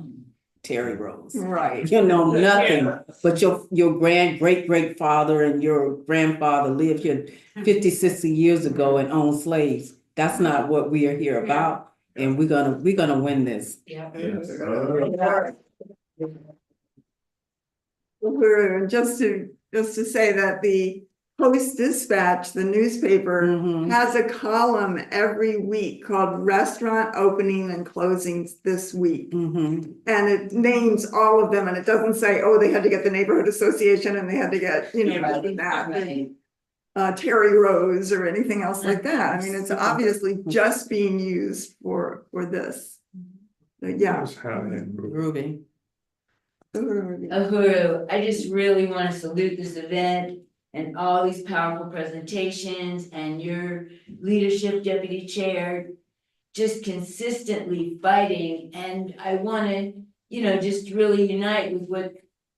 Terry Rose. Right. You know, nothing, but your great-great-father and your grandfather lived here 50, 60 years ago and owned slaves. That's not what we are here about. And we're gonna win this. Just to say that the Post-Dispatch, the newspaper, has a column every week called Restaurant Opening and Closings This Week. And it names all of them, and it doesn't say, oh, they had to get the neighborhood association and they had to get, you know, that, Terry Rose or anything else like that. I mean, it's obviously just being used for this. Yeah. Ruby. Uhuru, I just really want to salute this event and all these powerful presentations and your leadership, Deputy Chair, just consistently fighting. And I want to, you know, just really unite with what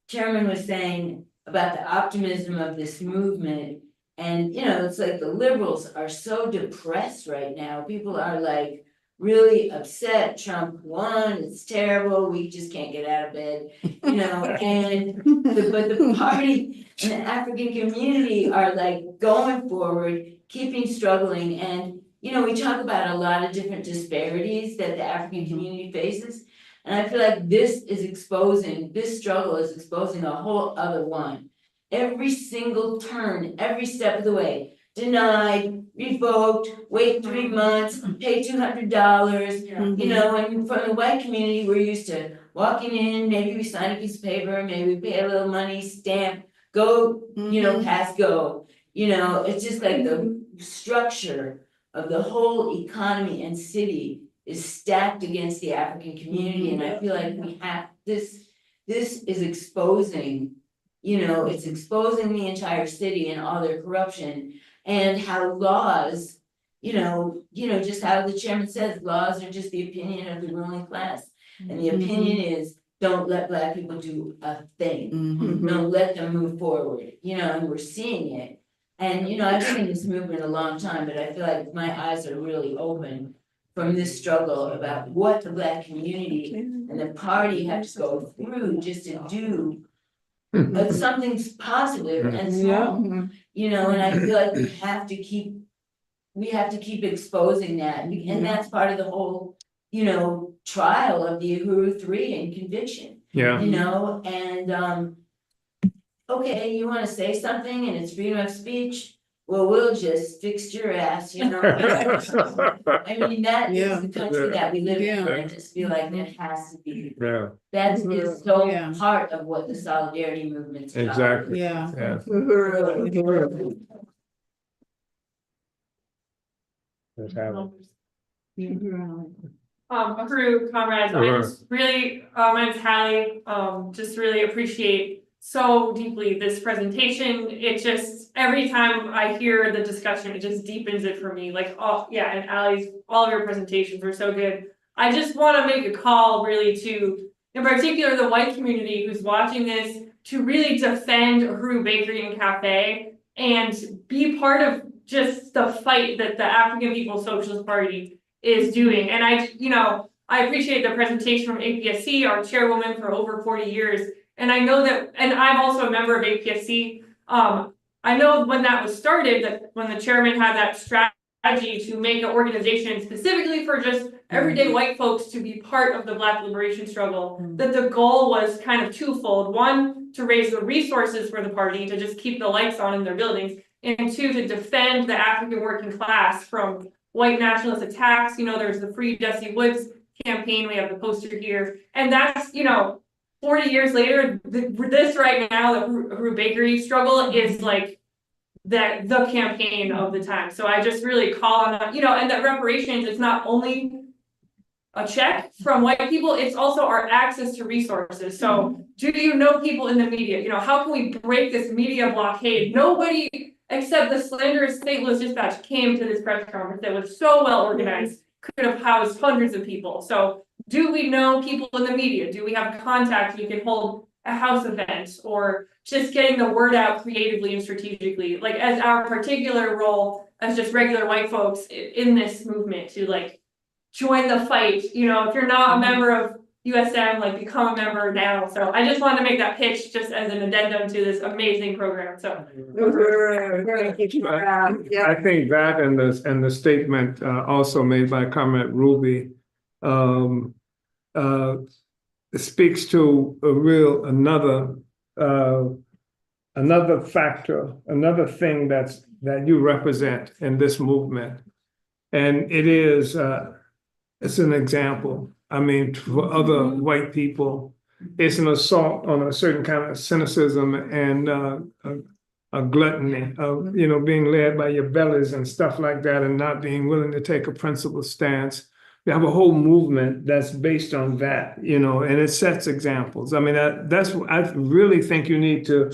Chairman was saying about the optimism of this movement. And, you know, it's like the liberals are so depressed right now. People are like really upset. Trump won, it's terrible, we just can't get out of bed, you know, and but the party and the African community are like going forward, keeping struggling. And, you know, we talk about a lot of different disparities that the African community faces. And I feel like this struggle is exposing a whole other one. Every single turn, every step of the way, denied, revoked, wait 3 months, pay $200, you know, and from the white community, we're used to walking in, maybe we sign a piece of paper, maybe we pay a little money, stamp, go, you know, pass go. You know, it's just like the structure of the whole economy and city is stacked against the African community. And I feel like we have this is exposing, you know, it's exposing the entire city and all their corruption. And how laws, you know, you know, just how the chairman says, laws are just the opinion of the ruling class. And the opinion is, don't let Black people do a thing. Don't let them move forward, you know, and we're seeing it. And, you know, I've been in this movement a long time, but I feel like my eyes are really open from this struggle about what the Black community and the party have to go through just to do something positive and small, you know, and I feel like we have to keep exposing that, and that's part of the whole, you know, trial of the Uhuru 3 and conviction. Yeah. You know, and okay, you wanna say something and it's freedom of speech, well, we'll just fix your ass, you know? I mean, that is the country that we live in, I just feel like that has to be. Yeah, That's is so part of what the solidarity movement's about. exactly. Yeah. Yeah. Let's have it. Uhuru, comrades, I just really, my name's Hallie, just really appreciate so deeply this presentation. It just, every time I hear the discussion, it just deepens it for me. Like, oh, yeah, and Allie's, all of your presentations were so good. I just want to make a call really to, in particular, the white community who's watching this, to really defend Uhuru Bakery and Cafe and be part of just the fight that the African People's Socialist Party is doing. And I appreciate the presentation from APSC, our chairwoman for over 40 years. And I know that, and I'm also a member of APSC. I know when that was started, that when the chairman had that strategy to make an organization specifically for just everyday white folks to be part of the Black liberation struggle, that the goal was kind of twofold. One, to raise the resources for the party to just keep the lights on in their buildings, and two, to defend the African working class from white nationalist attacks. You know, there's the Free Jesse Woods campaign, we have the poster here, and that's, 40 years later, this right now, the Uhuru Bakery struggle is like the campaign of the time. So I just really call on that, and that reparations, it's not only a check from white people, it's also our access to resources. So do you know people in the media? How can we break this media blockade? Nobody except the slanderous St. Louis Dispatch came to this press conference that was so well organized, could have housed hundreds of people. So do we know people in the media? Do we have contacts we can hold a house event, or just getting the word out creatively and strategically, like as our particular role as just regular white folks in this movement to like join the fight? If you're not a member of USM, like become a member now. So I just wanted to make that pitch just as an addendum to this amazing program. So I think that and the statement also made by Comrade Ruby speaks to another factor, another thing that you represent in this movement, and it is it's an example. I mean, for other white people, it's an assault on a certain kind of cynicism and a gluttony of, being led by your bellies and stuff like that, and not being willing to take a principled stance. We have a whole movement that's based on that, and it sets examples. I mean, I really think you need to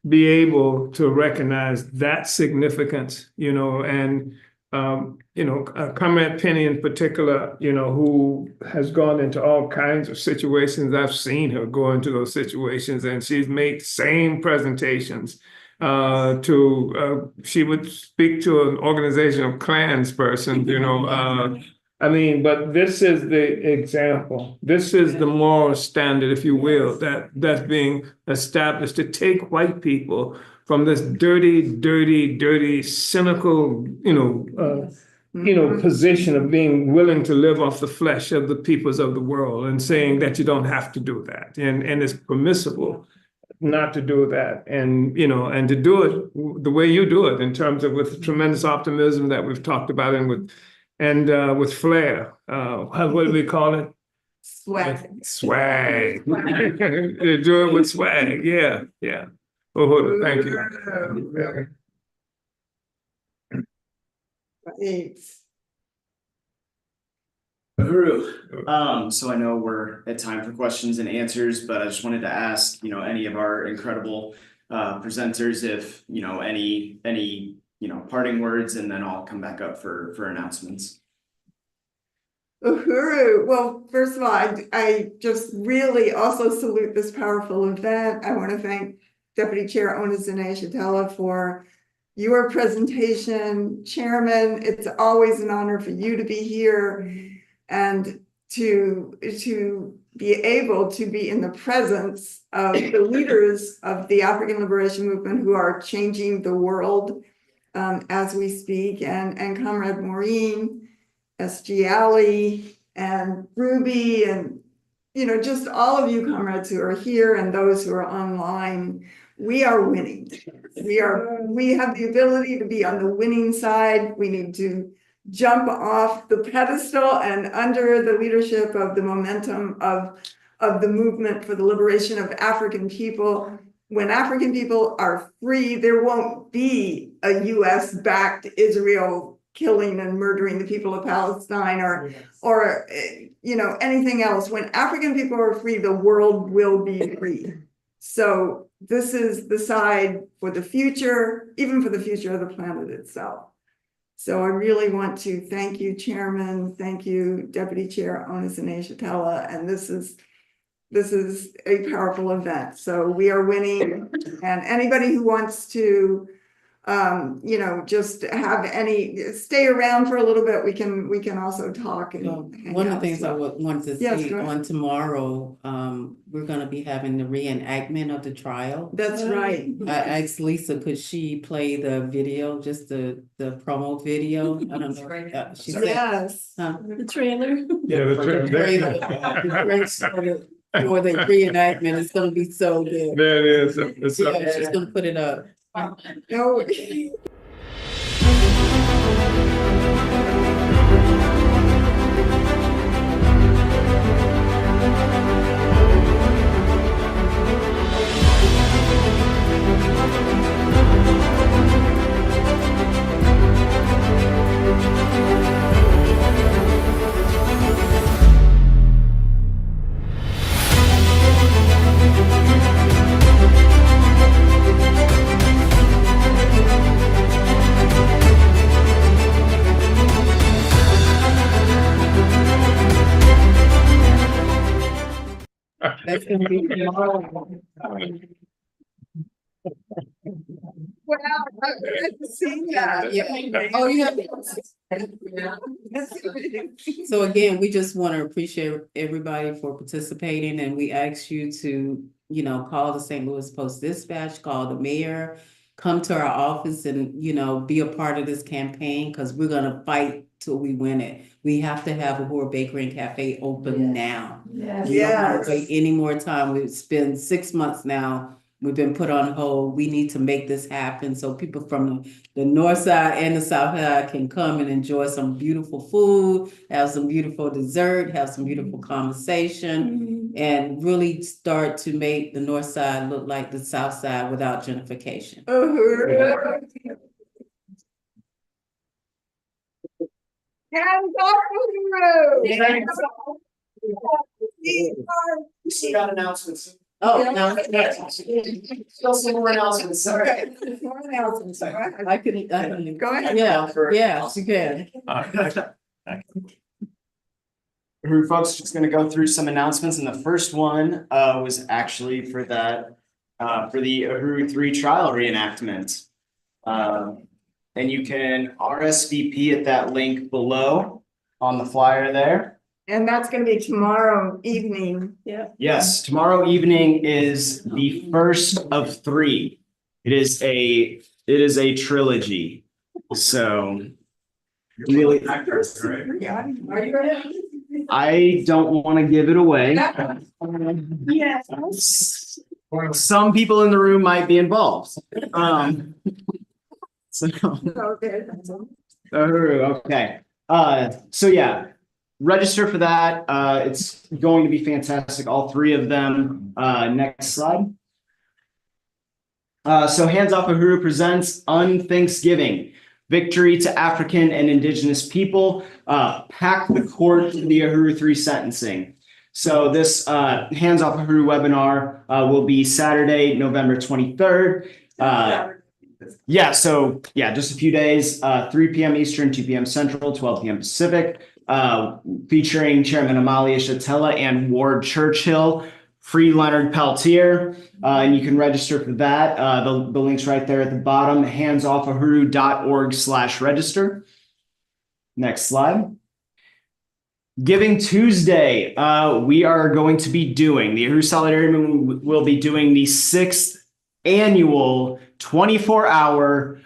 be able to recognize that significance, and Comrade Penny in particular, who has gone into all kinds of situations. I've seen her go into those situations, and she's made same presentations. She would speak to an organization of Klans person, but this is the example. This is the moral standard, if you will, that's being established to take white people from this dirty, cynical, position of being willing to live off the flesh of the peoples of the world, and saying that you don't have to do that, and it's permissible not to do that, and and to do it the way you do it, in terms of with tremendous optimism that we've talked about, and with flair. What do we call it? Swag. Swag. Do it with swag. Yeah. Uhuru, thank you. Uhuru, so I know we're at time for questions and answers, but I just wanted to ask, any of our incredible presenters if, any parting words, and then I'll come back up for announcements. Uhuru, well, first of all, I just really also salute this powerful event. I want to thank Deputy Chair Omali Yeshitela for your presentation. Chairman, it's always an honor for you to be here and to be able to be in the presence of the leaders of the African Liberation Movement who are changing the world as we speak, and Comrade Maureen, S.G. Alley, and Ruby, and just all of you comrades who are here and those who are online. We are winning. We have the ability to be on the winning side. We need to jump off the pedestal and under the leadership of the momentum of the movement for the liberation of African people. When African people are free, there won't be a US-backed Israel killing and murdering the people of Palestine or anything else. When African people are free, the world will be free. So this is the side for the future, even for the future of the planet itself. So I really want to thank you, Chairman. Thank you, Deputy Chair Omali Yeshitela. And this is a powerful event. So we are winning. And anybody who wants to just stay around for a little bit, we can also talk. And one of the things I wanted to see on tomorrow, we're going to be having the reenactment of the trial. That's right. I asked Lisa, could she play the video, just the promo video? I don't know. She said, yes. The trailer. Yeah, the trailer. For the reenactment, it's going to be so good. There it is. It's she's going to put it up. No. That's going to be tomorrow. Wow, I've seen that. Yeah. Oh, you have. So again, we just want to appreciate everybody for participating, and we ask you to, call the St. Louis Post-Dispatch, call the mayor, come to our office and, be a part of this campaign, because we're going to fight till we win it. We have to have Uhuru Bakery and Cafe open now. Yes. We don't want to wait any more time. It's been 6 months now. We've been put on hold. We need to make this happen so people from the north side and the south side can come and enjoy some beautiful food, have some beautiful dessert, have some beautiful conversation, and really start to make the north side look like the south side without gentrification. Hands off Uhuru! We got announcements. Oh, no. Still some more announcements. Sorry. More announcements. I couldn't. Go ahead. Yeah, you can. Uhuru folks, just going to go through some announcements, and the first one was actually for the Uhuru 3 trial reenactment. And you can RSVP at that link below on the flyer there. And that's going to be tomorrow evening. Yeah. Yes, tomorrow evening is the first of 3. It is a trilogy. So really, Are you ready? I don't want to give it away. Yes. Some people in the room might be involved. Okay. So yeah, register for that. It's going to be fantastic. All 3 of them. Next slide. So Hands Off Uhuru presents Unthanksgiving, Victory to African and Indigenous People. Pack the court to the Uhuru 3 sentencing. So this Hands Off Uhuru webinar will be Saturday, November 23rd. Yeah, so yeah, just a few days, 3 p.m. Eastern, 2 p.m. Central, 12 p.m. Pacific, featuring Chairman Omali Yeshitela and Ward Churchill, free Leonard Peltier, and you can register for that. The link's right there at the bottom, handsoffahuru.org/register. Next slide. Giving Tuesday, we are going to be doing, the Uhuru Solidarity Movement will be doing the 6th annual 24-hour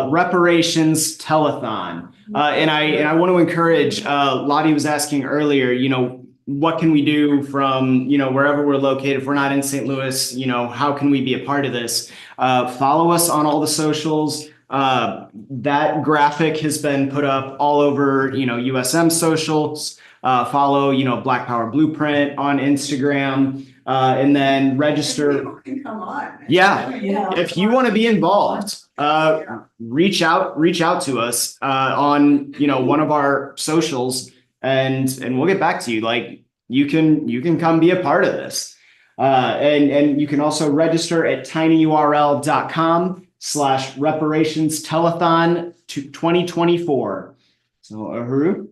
reparations telethon. And I want to encourage, Lottie was asking earlier, what can we do from, wherever we're located? If we're not in St. Louis, how can we be a part of this? Follow us on all the socials. That graphic has been put up all over, USM socials. Follow, Black Power Blueprint on Instagram, and then register. People can come on. Yeah, if you want to be involved, reach out to us on one of our socials, and we'll get back to you. Like you can come be a part of this, and you can also register at tinyurl.com/reparations telethon 2024. So Uhuru.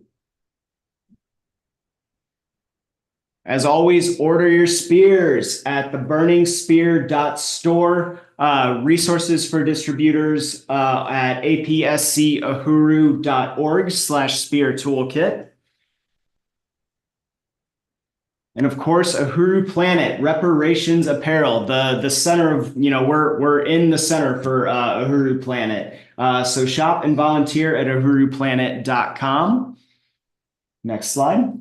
As always, order your spears at theburningspear.store. Resources for distributors at apscuhuru.org/spear toolkit. And of course, Uhuru Planet, reparations apparel, the center of, we're in the center for Uhuru Planet. So shop and volunteer at uhuruplanet.com. Next slide.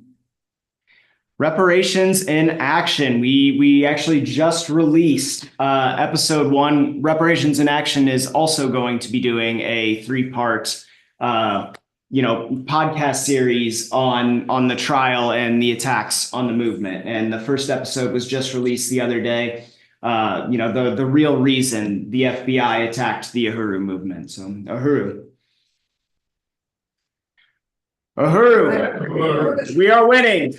Reparations in Action. We actually just released episode 1. Reparations in Action is also going to be doing a 3-part podcast series on the trial and the attacks on the movement. And the first episode was just released the other day. The real reason the FBI attacked the Uhuru movement. So Uhuru. Uhuru, we are winning.